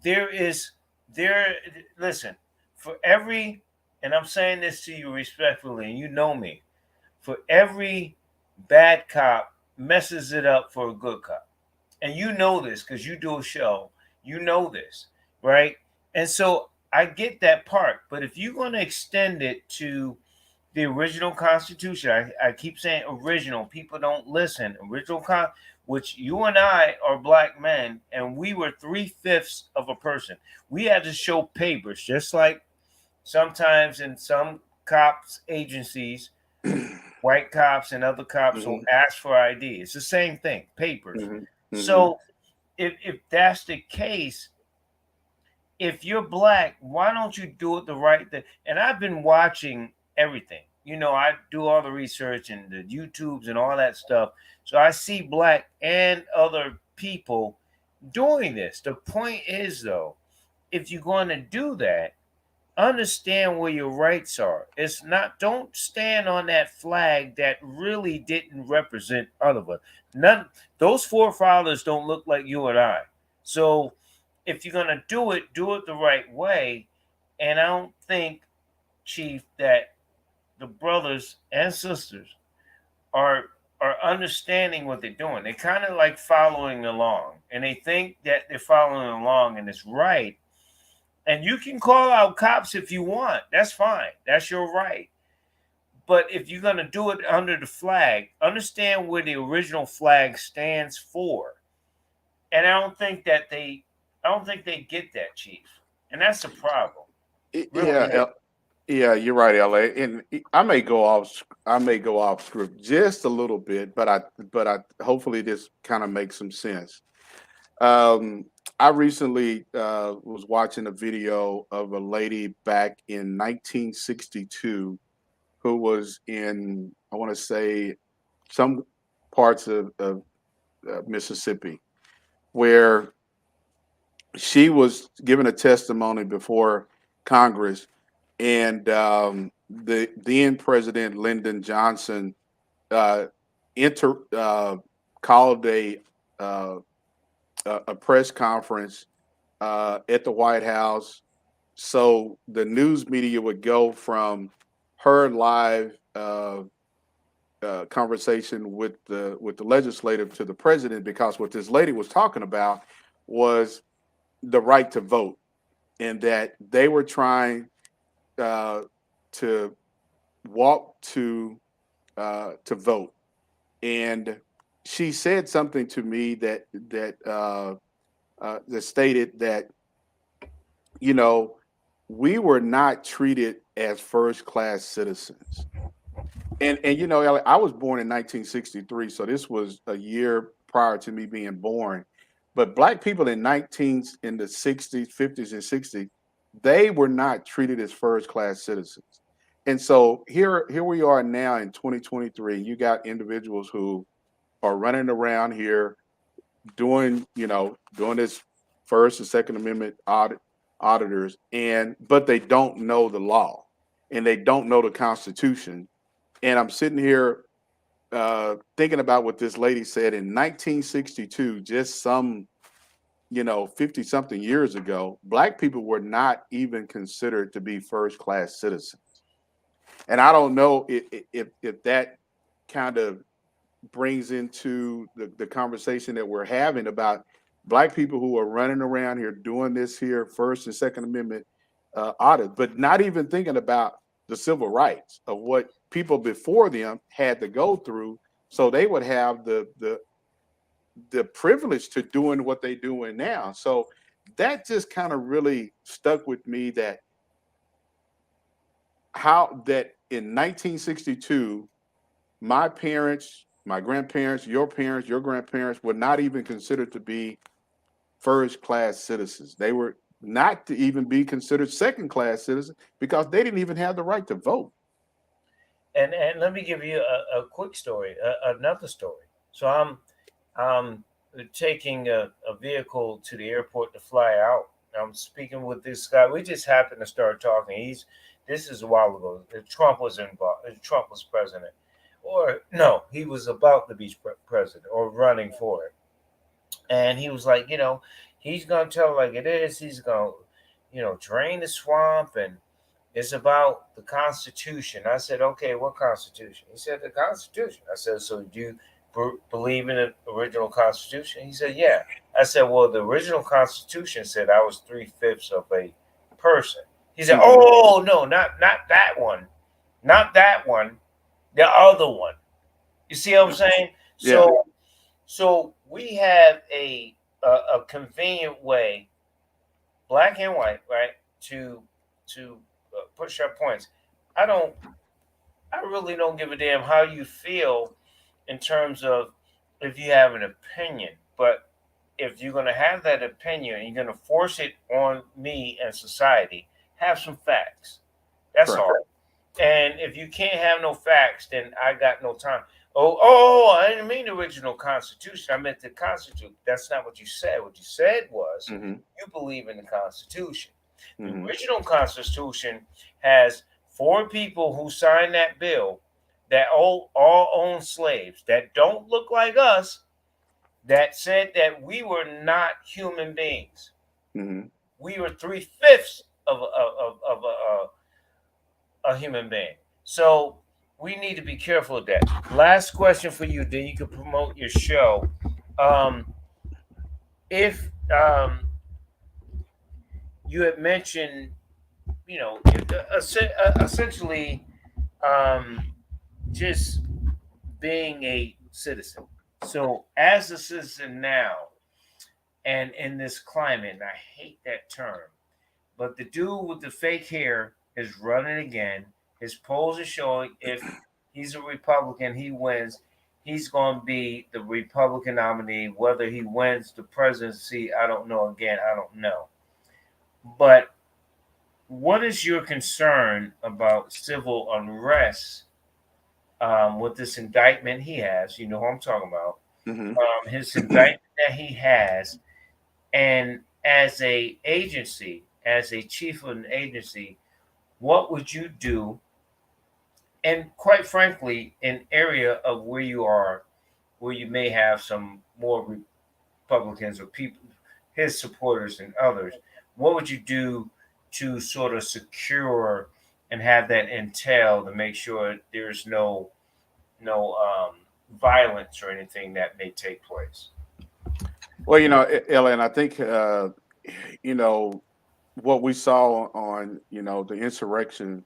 there is there. Listen, for every, and I'm saying this to you respectfully, and you know me, for every bad cop messes it up for a good cop, and you know this because you do a show. You know this, right? And so I get that part, but if you're going to extend it to the original Constitution, I keep saying original. People don't listen. Which you and I are black men, and we were 3/5 of a person. We had to show papers, just like sometimes in some cops agencies, white cops and other cops will Hmm. ask for ID. It's the same thing, papers. Hmm. Hmm. So if that's the case, if you're black, why don't you do it the right thing? And I've been watching everything. I do all the research and the YouTubes and all that stuff. So I see black and other people doing this. The point is, though, if you're going to do that, understand where your rights are. It's not, don't stand on that flag that really didn't represent other of us. None, those forefathers don't look like you and I. So if you're gonna do it the right way. And I don't think, Chief, that the brothers and sisters are are understanding what they're doing. They're kind of like following along, and they think that they're following along and it's right. And you can call out cops if you want. That's fine. That's your right. But if you're gonna do it under the flag, understand where the original flag stands for. And I don't think they get that, Chief. And that's a problem. Really Yeah, is. yeah, you're right, LA. And I may go off script just a little bit, but I hopefully this kind of makes some sense. Um, I recently was watching a video of a lady back in 1962 who was in, I want to say, some parts of Mississippi, where she was giving a testimony before Congress, and the then President Lyndon Johnson uh, inter called uh, a press conference at the White House, so the news media would go from her live conversation with the legislative to the president, because what this lady was talking about was the right to vote, and that they were trying uh, to walk to vote. And she said something to me that stated that, you know we were not treated as first class citizens. And I was born in 1963, so this was a year prior to me being born. But black people in the 60s, 50s, and 60s, they were not treated as first class citizens. And so here we are now in 2023. You got individuals who are running around here doing this First and Second Amendment auditors, and but they don't know the law and they don't know the Constitution. And I'm sitting here thinking about what this lady said in 1962, just some 50 something years ago. Black people were not even considered to be first class citizens. And I don't know if that kind of brings into the conversation that we're having about black people who are running around here doing this here First and Second Amendment audit, but not even thinking about the civil rights of what people before them had to go through so they would have the privilege to doing what they doing now. So that just kind of really stuck with me, that how that in 1962, my parents, my grandparents, your grandparents were not even considered to be first class citizens. They were not to even be considered second class citizens because they didn't even have the right to vote. And let me give you a quick story, another story. So I'm taking a vehicle to the airport to fly out. I'm speaking with this guy. We just happened to start talking. This is a while ago. Trump was involved. Trump was president, or no, he was about to be president or running for it. And he was like, he's gonna tell it like it is. He's gonna, drain the swamp, and it's about the Constitution. I said, okay, what Constitution? He said, the Constitution. I said, so do you believe in the original Constitution? He said, yeah. I said, well, the original Constitution said I was three-fifths of a person. He said, Mm-hmm. oh, no, not that one. Not that one. The other one. You see what I'm saying? Yeah. So we have a convenient way, black and white, right, to push our points. I don't. I really don't give a damn how you feel in terms of if you have an opinion, but if you're going to have that opinion and you're going to force it on me and society, have some facts. That's Correct. all. And if you can't have no facts, then I got no time. Oh, I didn't mean the original Constitution. I meant the Constitution. That's not what you said. What you said was Mm-hmm. you believe in the Constitution. The Mm-hmm. original Constitution has four people who signed that bill that all own slaves that don't look like us, that said that we were not human beings. Mm-hmm. We were three-fifths of a human being. So we need to be careful of that. Last question for you, then you can promote your show. Um, if you had mentioned, essentially, um, just being a citizen. So, as a citizen now, and in this climate, and I hate that term, but the dude with the fake hair is running again. His polls are showing if he's a Republican, he wins. He's going to be the Republican nominee. Whether he wins the presidency, I don't know. Again, I don't know. But what is your concern about civil unrest with this indictment he has? You know who I'm talking about. Mm-hmm. His indictment that he has, and as a agency, as a chief of an agency, what would you do? And quite frankly, an area of where you are, where you may have some more Republicans or people, his supporters and others, what would you do to sort of secure and have that intel to make sure there's no violence or anything that may take place? Well, Ellen, I think you know what we saw on the insurrection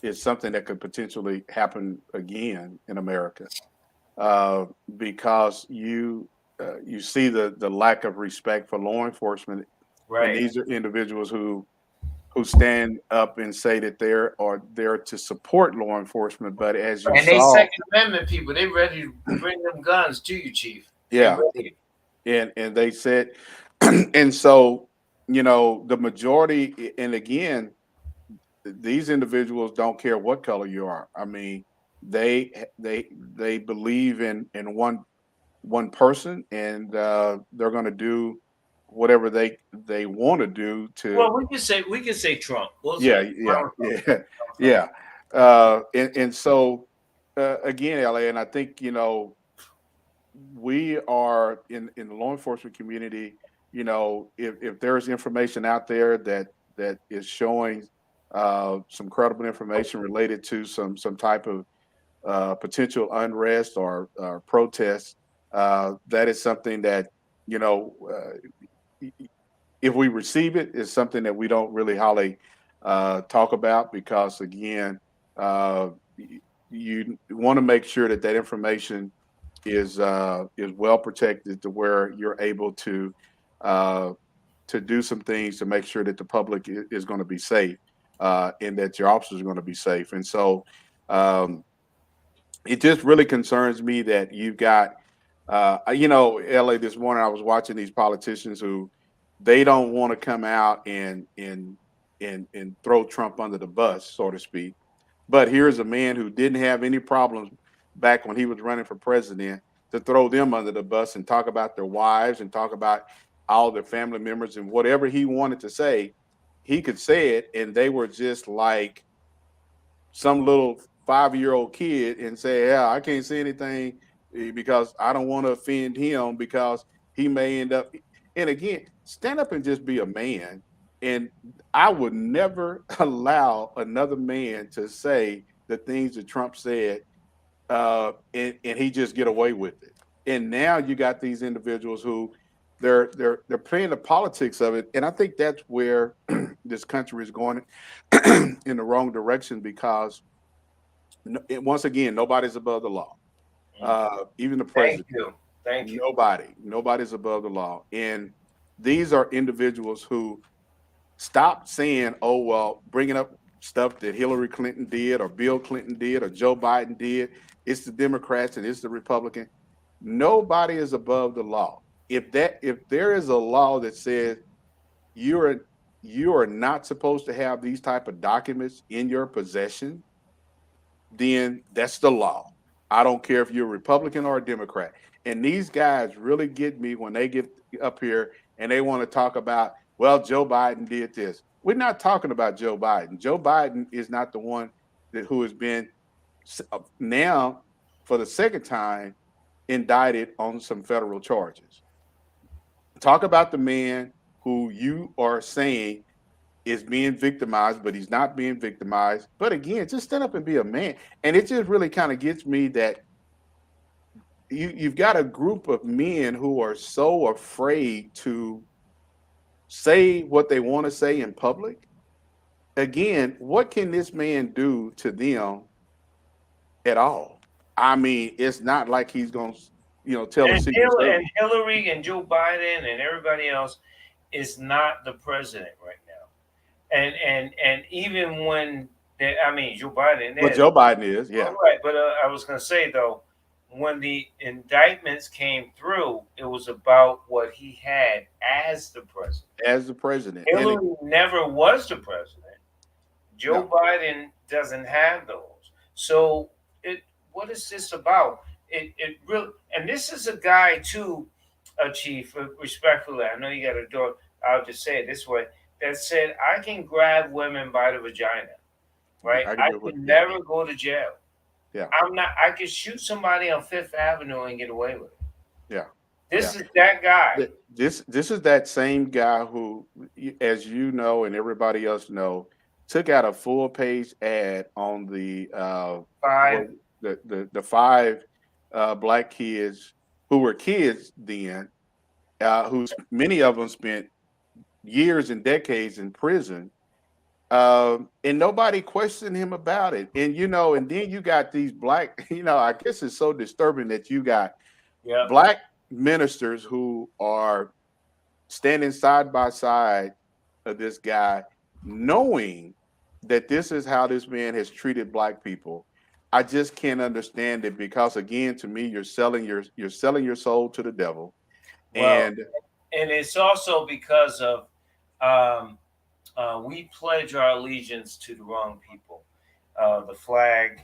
is something that could potentially happen again in America, uh, because you see the lack of respect for law enforcement, and Right. these are individuals who stand up and say that they are there to support law enforcement. But as you And they saw, Second Amendment people, they ready to bring them guns to you, Chief. They yeah, ready. and they said, and so the majority, and again, these individuals don't care what color you are. I mean, they believe in one person, and they're going to do whatever they want to do to. Well, we can say Trump. We'll Yeah, say yeah, Donald Trump. yeah, Donald yeah. And so again, LA, and I think we are in the law enforcement community. If there's information out there that is showing some credible information related to some type of potential unrest or protest, that is something that you know. If we receive it, it's something that we don't really highly talk about because, again, uh, you want to make sure that information is well protected to where you're able uh, to do some things to make sure that the public is going to be safe, and that your officers are going to be safe. And so um, it just really concerns me that you've got, LA this morning. I was watching these politicians who they don't want to come out and throw Trump under the bus, so to speak. But here's a man who didn't have any problems back when he was running for president to throw them under the bus and talk about their wives and talk about all their family members and whatever he wanted to say, he could say it, and they were just like some little 5-year-old kid and say, "Yeah, I can't say anything because I don't want to offend him because he may end up." And again, stand up and just be a man. And I would never allow another man to say the things that Trump said, and he just get away with it. And now you got these individuals who they're playing the politics of it, and I think that's where this country is going in the wrong direction because once again, nobody's above the law. Mm. Even the Thank president, you. Thank you. nobody's above the law. And these are individuals who stop saying, "Oh well," bringing up stuff that Hillary Clinton did, or Bill Clinton did, or Joe Biden did. It's the Democrats and it's the Republican. Nobody is above the law. If there is a law that says you're you are not supposed to have these type of documents in your possession, then that's the law. I don't care if you're a Republican or a Democrat. And these guys really get me when they get up here and they want to talk about, well, Joe Biden did this. We're not talking about Joe Biden. Joe Biden is not the one who has been now for the second time indicted on some federal charges. Talk about the man who you are saying is being victimized, but he's not being victimized. But again, just stand up and be a man. And it just really kind of gets me that you've got a group of men who are so afraid to say what they want to say in public. Again, what can this man do to them at all? I mean, it's not like he's going to, tell a Secret And Service. Hillary and Joe Biden and everybody else is not the president right now. And even when I mean Joe Biden But is Joe Biden is, all yeah, right. But I was going to say though, when the indictments came through, it was about what he had as the president. as the president. And Hillary never was the president. Joe no, Biden doesn't have those. So it what is this about? It really, and this is a guy too, Chief. Respectfully, I know you got a door. I'll just say it this way: that said, I can grab women by the vagina, right? I can I do it. could Yeah, never go to jail. yeah, I'm not. I could shoot somebody on Fifth Avenue and get away with it. yeah, yeah. This is that guy. This is that same guy who, as you know, and everybody else know, took out a full page ad on what, Five. the five black kids who were kids then, who's many of them spent years and decades in prison, and nobody questioned him about it. And and then you got these black, I guess it's so disturbing that you got Yep. black ministers who are standing side by side of this guy, knowing that this is how this man has treated black people. I just can't understand it because, again, to me, you're selling your soul to the devil. Well, And and it's also because of um, we pledge our allegiance to the wrong people. The flag,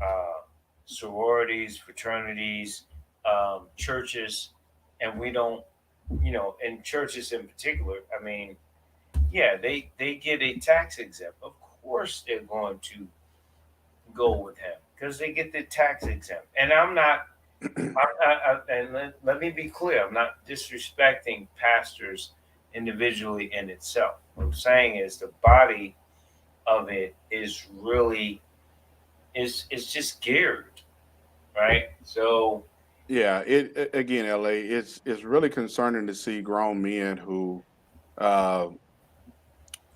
uh, sororities, fraternities, churches, and we don't, in churches in particular. I mean, yeah, they get a tax exempt. Of course, they're going to go with him because they get the tax exempt. And I'm not. And let me be clear. I'm not disrespecting pastors individually in itself. What I'm saying is the body of it is really is just geared, right? So yeah, again, LA, it's really concerning to see grown men who, uh,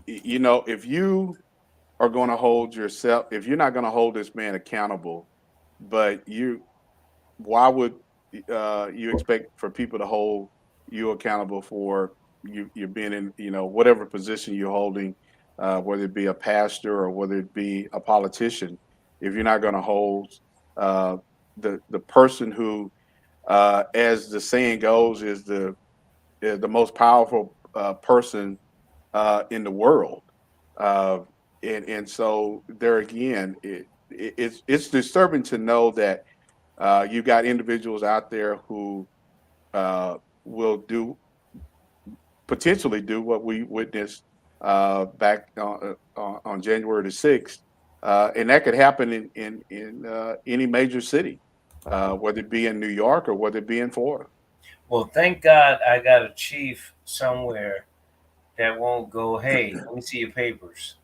if you are going to hold yourself, if you're not going to hold this man accountable, but why would you expect for people to hold you accountable for you being in whatever position you're holding, whether it be a pastor or whether it be a politician. If you're not going to hold uh, the person who, as the saying goes, is the most powerful person in the world, uh, and so there again, it's disturbing to know that you've got individuals out there who uh, will potentially do what we witnessed back on January the 6th. And that could happen in any major city, whether it be in New York or whether it be in Florida. Well, thank God I got a chief somewhere that won't go, hey, let me see your papers,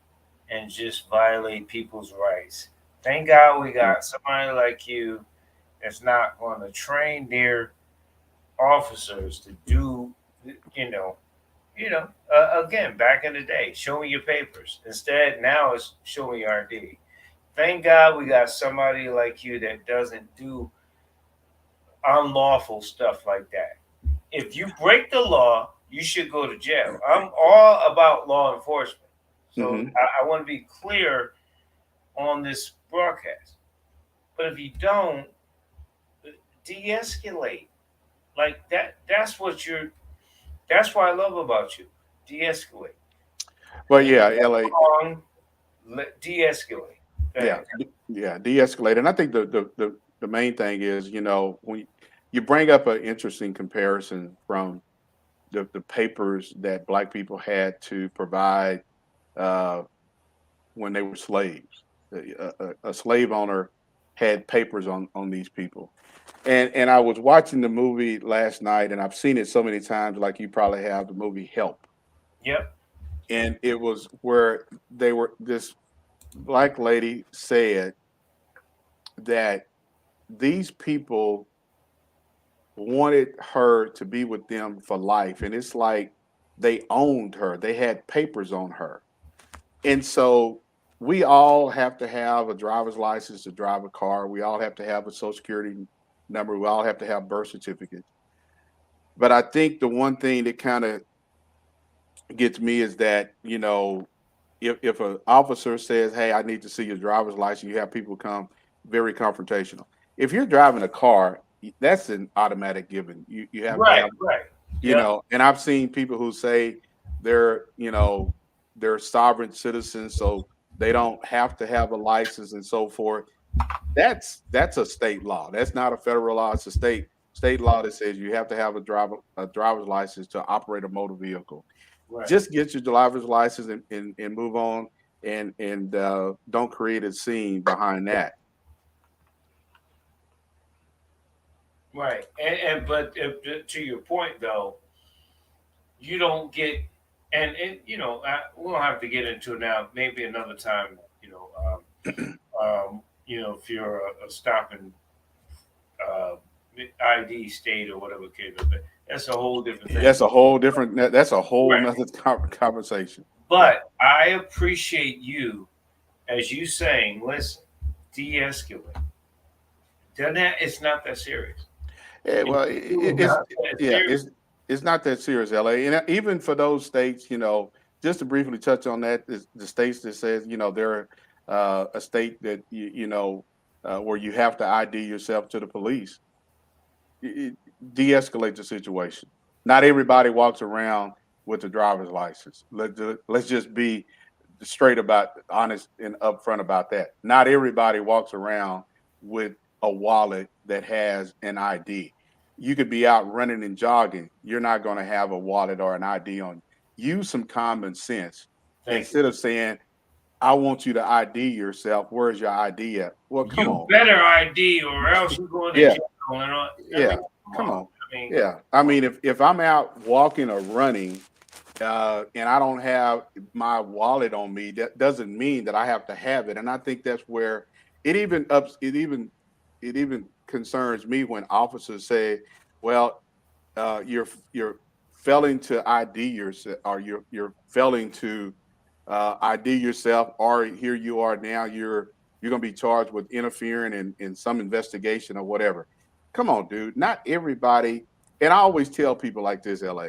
and just violate people's rights. Thank God we Mm. got somebody like you that's not going to train their officers to do, you know, again, back in the day, show me your papers. Instead, now it's show me your ID. Thank God we got somebody like you that doesn't do unlawful stuff like that. If you break the law, you should go to jail. I'm all about law enforcement. So Hmm. I want to be clear on this broadcast. But if you don't, de-escalate. Like that's what you're that's what I love about you. De-escalate. Well, When you yeah, get LA, wrong, de-escalate. Go yeah, ahead. yeah, de-escalate. And I think the main thing is, when you bring up an interesting comparison from the papers that Black people had to provide uh, when they were slaves. A slave owner had papers on these people, and I was watching the movie last night, and I've seen it so many times, like you probably have the movie Help, Yep. and it was where this black lady said that these people wanted her to be with them for life, and it's like they owned her. They had papers on her. And so we all have to have a driver's license to drive a car. We all have to have a social security number. We all have to have birth certificates. But I think the one thing that kind of gets me is that, if an officer says, "Hey, I need to see your driver's license," you have people come very confrontational. If you're driving a car, that's an automatic given. You have to Right. have, Right. Yep. and I've seen people who say they're, they're sovereign citizens, so they don't have to have a license and so forth. That's a state law. That's not a federal law. It's a state law that says you have to have a driver's license to operate a motor vehicle. Right. Just get your driver's license and move on, and don't create a scene behind that. Right. And but to your point though, you don't get and we don't have to get into it now. Maybe another time. If you're a stopping uh, ID state or whatever case, but that's a whole different thing. That's a whole Right. nother conversation. Yeah. But I appreciate you as you saying, listen, de-escalate. Doesn't that? It's not that serious. It's Well, really not that yeah, serious. it's not that serious, LA. And even for those states, just to briefly touch on that, the states that says, they're a state that where you have to ID yourself to the police. It de-escalate the situation. Not everybody walks around with a driver's license. Let's just be straight about, honest and upfront about that. Not everybody walks around with a wallet that has an ID. You could be out running and jogging. You're not going to have a wallet or an ID on you. Use some common sense Thank you. instead of saying, "I want you to ID yourself. Where's your ID at?" Well, come You on. better ID or else you're going to Yeah, jail. And all. I yeah. mean, come Come on. on. I mean, Yeah. I come on. mean, if I'm out walking or running, and I don't have my wallet on me, that doesn't mean that I have to have it. And I think that's where it even ups. It even concerns me when officers say, "Well, you're failing to ID yourself, or you're failing to ID yourself, or here you are now. You're going to be charged with interfering in some investigation or whatever." Come on, dude. Not everybody. And I always tell people like this, LA,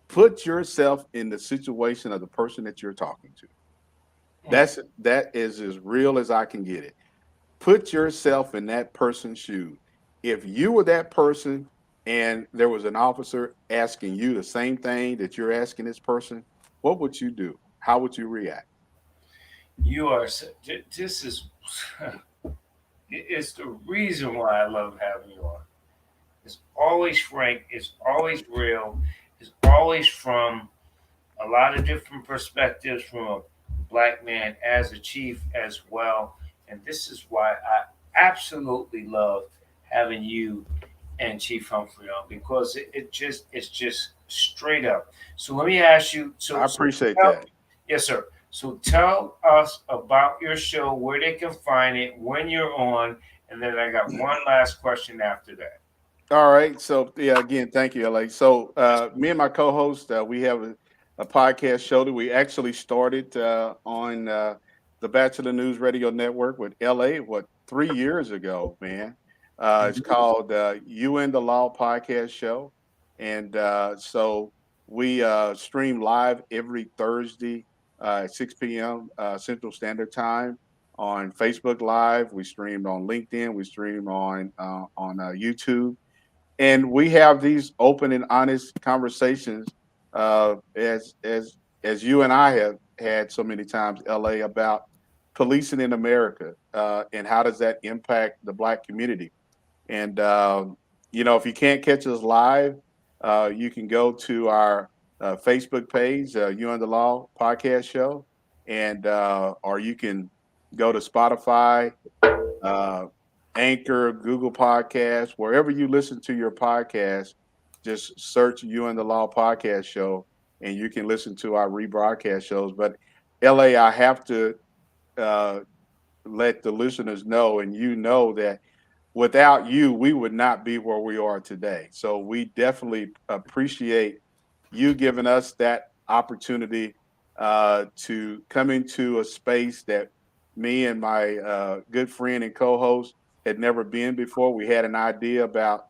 put yourself in the situation of the person that you're talking to. Mm. That is as real as I can get it. Put yourself in that person's shoes. If you were that person and there was an officer asking you the same thing that you're asking this person, what would you do? How would you react? You are. This is. It's the reason why I love having you on. It's always frank. It's always real. It's always from a lot of different perspectives from a black man as a chief as well. And this is why I absolutely love having you and Chief Humphrey on because it's just straight up. So let me ask you. I So appreciate tell, that. yes, sir. So tell us about your show, where they can find it, when you're on, and then I got one last question after that. All right. So yeah, again, thank you, LA. So me and my co-host, we have a podcast show that we actually started on the Batchelor News Radio Network with LA, what, 3 years ago, man. It's called You and the Law Podcast Show. And so we stream live every Thursday at 6 p.m. Central Standard Time on Facebook Live. We streamed on LinkedIn. We stream on YouTube, and we have these open and honest conversations as you and I have had so many times, LA, about policing in America and how does that impact the black community. And if you can't catch us live, you can go to our Facebook page, You and the Law Podcast Show, and or you can go to Spotify, uh, Anchor, Google Podcasts, wherever you listen to your podcast, just search You and the Law Podcast Show, and you can listen to our rebroadcast shows. But LA, I have to uh, let the listeners know, and you know that without you, we would not be where we are today. So we definitely appreciate you giving us that opportunity to come into a space that me and my good friend and co-host had never been before. We had an idea about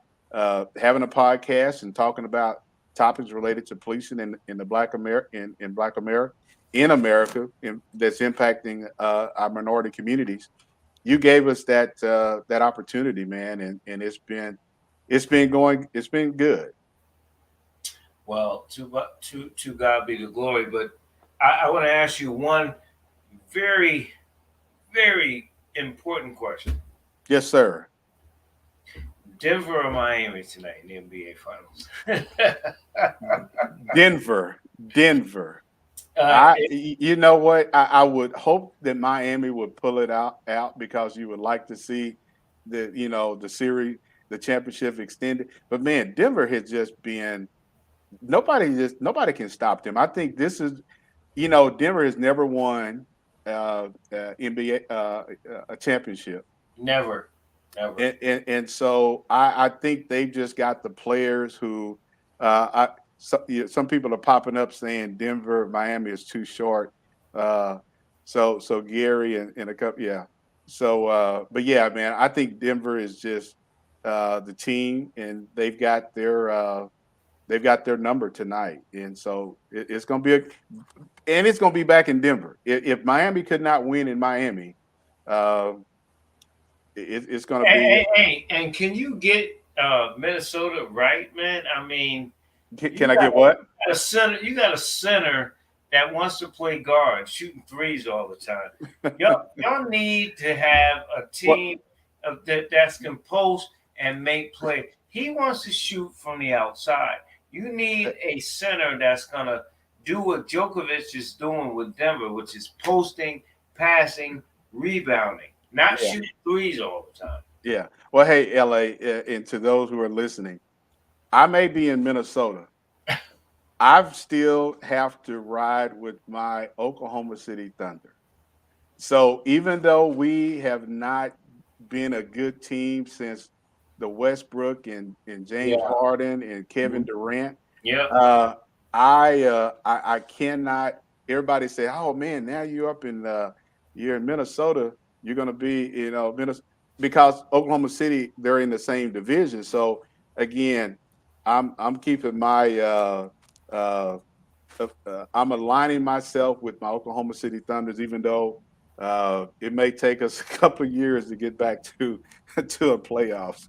having a podcast and talking about topics related to policing in the Black America in Black America that's impacting our minority communities. You gave us that opportunity, man, and it's been good. Well, to God be the glory. But I want to ask you one very very important question. Yes, sir. Denver or Miami tonight in the NBA Finals? Denver, Denver. uh, it, You know what? I would hope that Miami would pull it out because you would like to see the series, the championship extended. But man, Denver has just been nobody can stop them. I think this is Denver has never won NBA a championship. never, never. And so I think they've just got the players who some people are popping up saying Denver, Miami is too short. Uh, so Gary and a couple, yeah. So but yeah, man, I think Denver is just the team, and they've got their number tonight, and so it's going to be it's going to be back in Denver. If Miami could not win in Miami, uh, it's going to be. And can you get Minnesota right, man? I mean, you Can I get what? got a center. You got a center that wants to play guard, shooting threes all the time. Y'all need to have a What? team that's can post and make play. He wants to shoot from the outside. You need a center that's gonna do what Djokovic is doing with Denver, which is posting, passing, rebounding, not Yeah, shooting threes all the time. yeah. Well, hey, LA, and to those who are listening, I may be in Minnesota. I still have to ride with my Oklahoma City Thunder. So even though we have not been a good team since the Westbrook and James Yeah. Harden and Kevin Durant, Yep. uh, I cannot. Everybody say, "Oh man, now you're in Minnesota. You're going to be Minnesota." because Oklahoma City, they're in the same division. So again, I'm keeping my uh, I'm aligning myself with my Oklahoma City Thunders, even though it may take us a couple of years to get back to to a playoffs.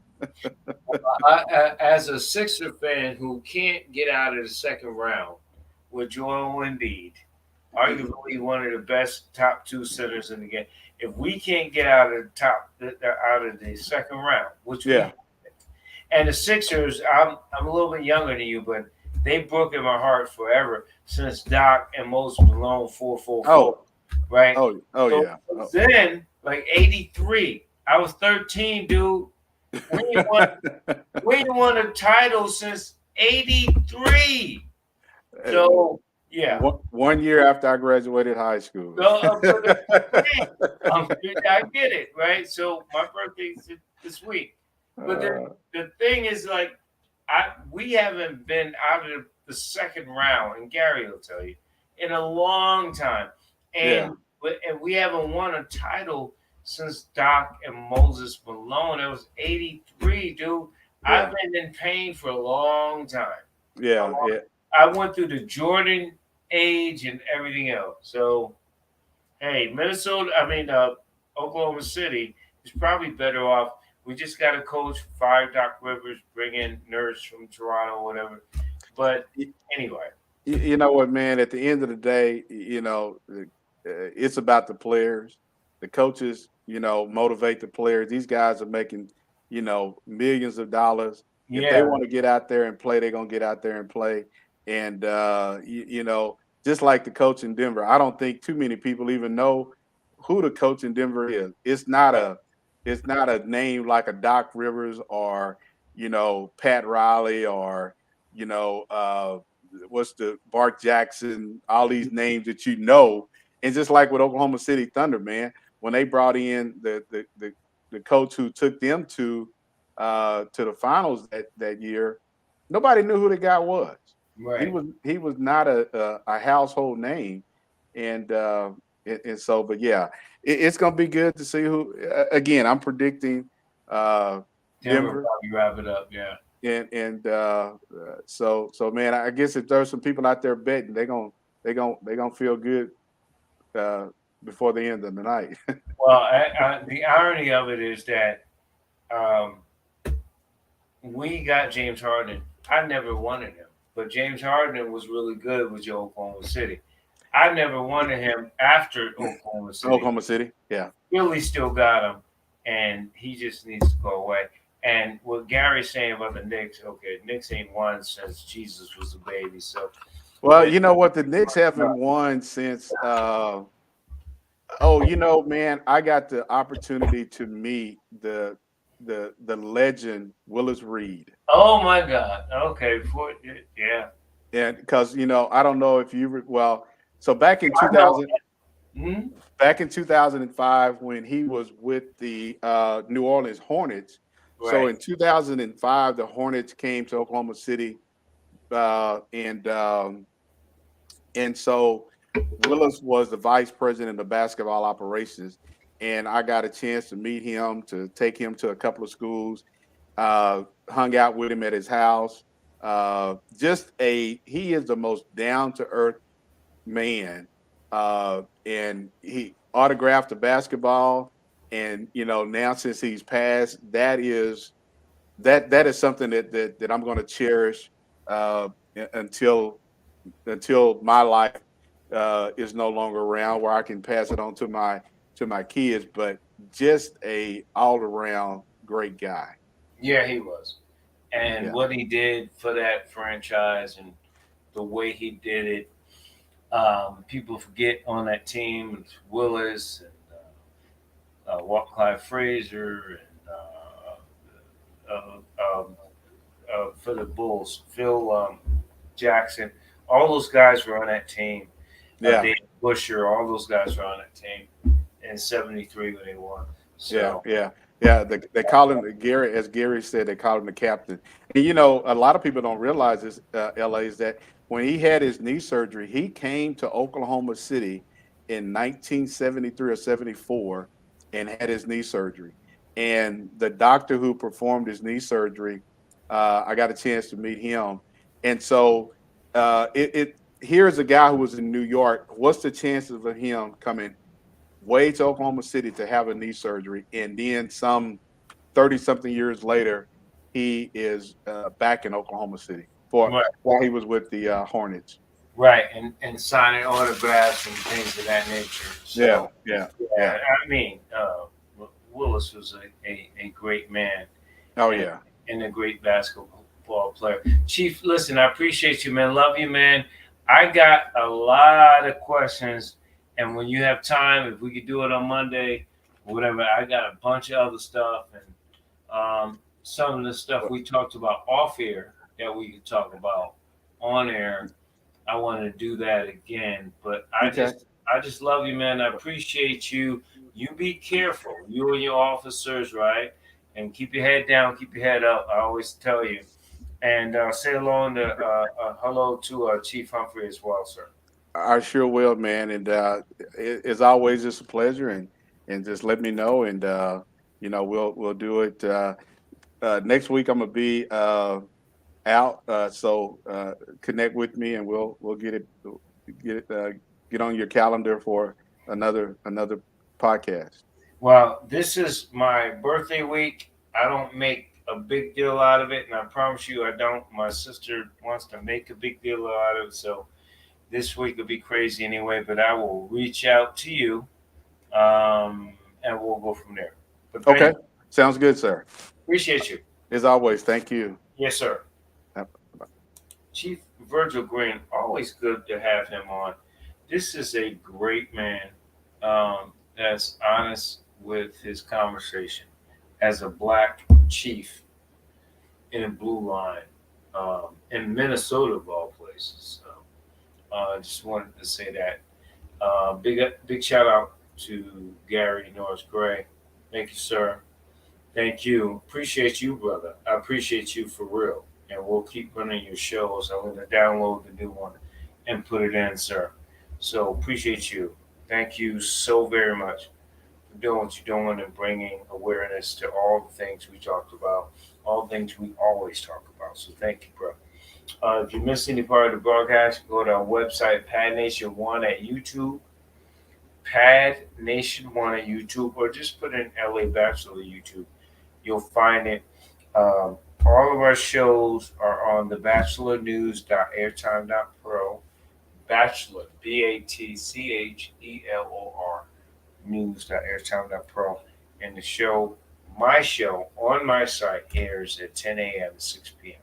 As a Sixer fan who can't get out of the second round with Joel Embiid, arguably one of the best top two centers in the game. If we can't get out of the out of the second round, which Yeah, we and the Sixers, I'm a little bit younger than you, but they've broken my heart forever since Doc and Moses Malone 4-4-4, Oh, right? oh So yeah. Oh. then, like '83, I was 13, dude. We ain't won, we ain't won a title since '83. So yeah, One year after I graduated high school. but that's the thing. I get it, right? So my birthday's this week, but then uh, the thing is, like, we haven't been out of the second round, and Gary will tell you, in a long time, yeah, and we haven't won a title since Doc and Moses Malone. It was '83, dude. I've yeah, been in pain for a long time. yeah, yeah, I went through the Jordan age and everything else. So hey, Oklahoma City is probably better off. We just got a coach, fire Doc Rivers, bring in Nurse from Toronto, whatever. But anyway, you know what, man? At the end of the day, it's about the players. The coaches, motivate the players. These guys are making, millions of dollars. If they yeah, want to get out there and play, they're gonna get out there and play. And just like the coach in Denver, I don't think too many people even know who the coach in Denver is. It's not a name like a Doc Rivers or Pat Riley or you know what's the Bart Jackson, all these names that and just like with Oklahoma City Thunder, man, when they brought in the coach who took them to the finals that year, nobody knew who the guy was. He right. was not a household name, and so, but yeah, it's gonna be good to see who. Again, I'm predicting Denver Denver, probably wrap it up. Yeah. so man, I guess if there's some people out there betting, they gonna feel good uh, before the end of the night. Well, the irony of it is that um, we got James Harden. I never wanted him, but James Harden was really good with your Oklahoma City. I never wanted him after Oklahoma City. Oklahoma City, yeah, Philly still got him, and he just needs to go away. And what Gary's saying about the Knicks, okay, Knicks ain't won since Jesus was a baby. So, well, it, you know what, the Knicks haven't won since. Oh, man, I got the opportunity to meet the legend Willis Reed. oh my God, okay, yeah, And because I don't know if well, so I know. Hmm. back in 2005 when he was with the New Orleans Hornets. So Right. in 2005, the Hornets came to Oklahoma City, and so Willis was the vice president of basketball operations, and I got a chance to meet him, to take him to a couple of schools, hung out with him at his house. He is the most down to earth man, and he autographed the basketball. And now since he's passed, that is something that I'm going to cherish uh, until my life is no longer around, where I can pass it on to my kids. But just a all around great guy. Yeah, he was, and Yeah, what he did for that franchise and the way he did it. People forget on that team Willis and Clyde Frazier and for the Bulls, Phil Jackson. All those guys were on that team. yeah, Dave Busher, all those guys were on that team in '73 when they won. yeah, So yeah, yeah. They call him Gary, as Gary said. They call him the captain. And a lot of people don't realize this. La is that when he had his knee surgery, he came to Oklahoma City in 1973 or '74 and had his knee surgery. and the doctor who performed his knee surgery, I got a chance to meet him, and so it here's a guy who was in New York. What's the chances of him coming way to Oklahoma City to have a knee surgery, and then some 30 something years later, he is back in Oklahoma City for Right, while he was with the Hornets. right, and signing autographs and things of that nature. Yeah, So, yeah, yeah. yeah, I mean, Willis was a great man Oh and, yeah. and a great basketball player. Chief, listen, I appreciate you, man. Love you, man. I got a lot of questions, and when you have time, if we could do it on Monday, whatever, I got a bunch of other stuff and some of the stuff we talked about off air that we could talk about on air. I want to do that again, but Okay. I just love you, man. I appreciate you. You be careful, you and your officers, right? And keep your head down, keep your head up. I always tell you. And say hello to Chief Humphrey as well, sir. I sure will, man. And as always, it's a pleasure, and just let me know, and we'll do it next week. I'm gonna be out, so connect with me, and we'll get it get on your calendar for another podcast. Well, this is my birthday week. I don't make a big deal out of it, and I promise you I don't. My sister wants to make a big deal out of it, so this week will be crazy anyway, but I will reach out to you and we'll go from there. But thank Okay, you. sounds good, sir. Appreciate you. As always, thank you. Yes, sir. Chief Virgil Green, always good to have him on. This is a great man that's honest with his conversation as a black chief in a blue line in Minnesota, of all places. So, I just wanted to say that. Big shout out to Gary Norris Gray. Thank you, sir. Thank you. Appreciate you, brother. I appreciate you for real. And we'll keep running your shows. I'm going to download the new one and put it in, sir. So appreciate you. Thank you so very much for doing what you're doing and bringing awareness to all the things we talked about, all the things we always talk about. So thank you, bro. If you missed any part of the broadcast, go to our website, Pad Nation One at YouTube, Pad Nation One at YouTube, or just put in LA Bachelor YouTube. You'll find it. All of our shows are on the bachelornews.airtime.pro. Bachelor, BATCHELOR, news.airtime.pro. And the show, my show, on my site airs at 10 a.m. to 6 p.m.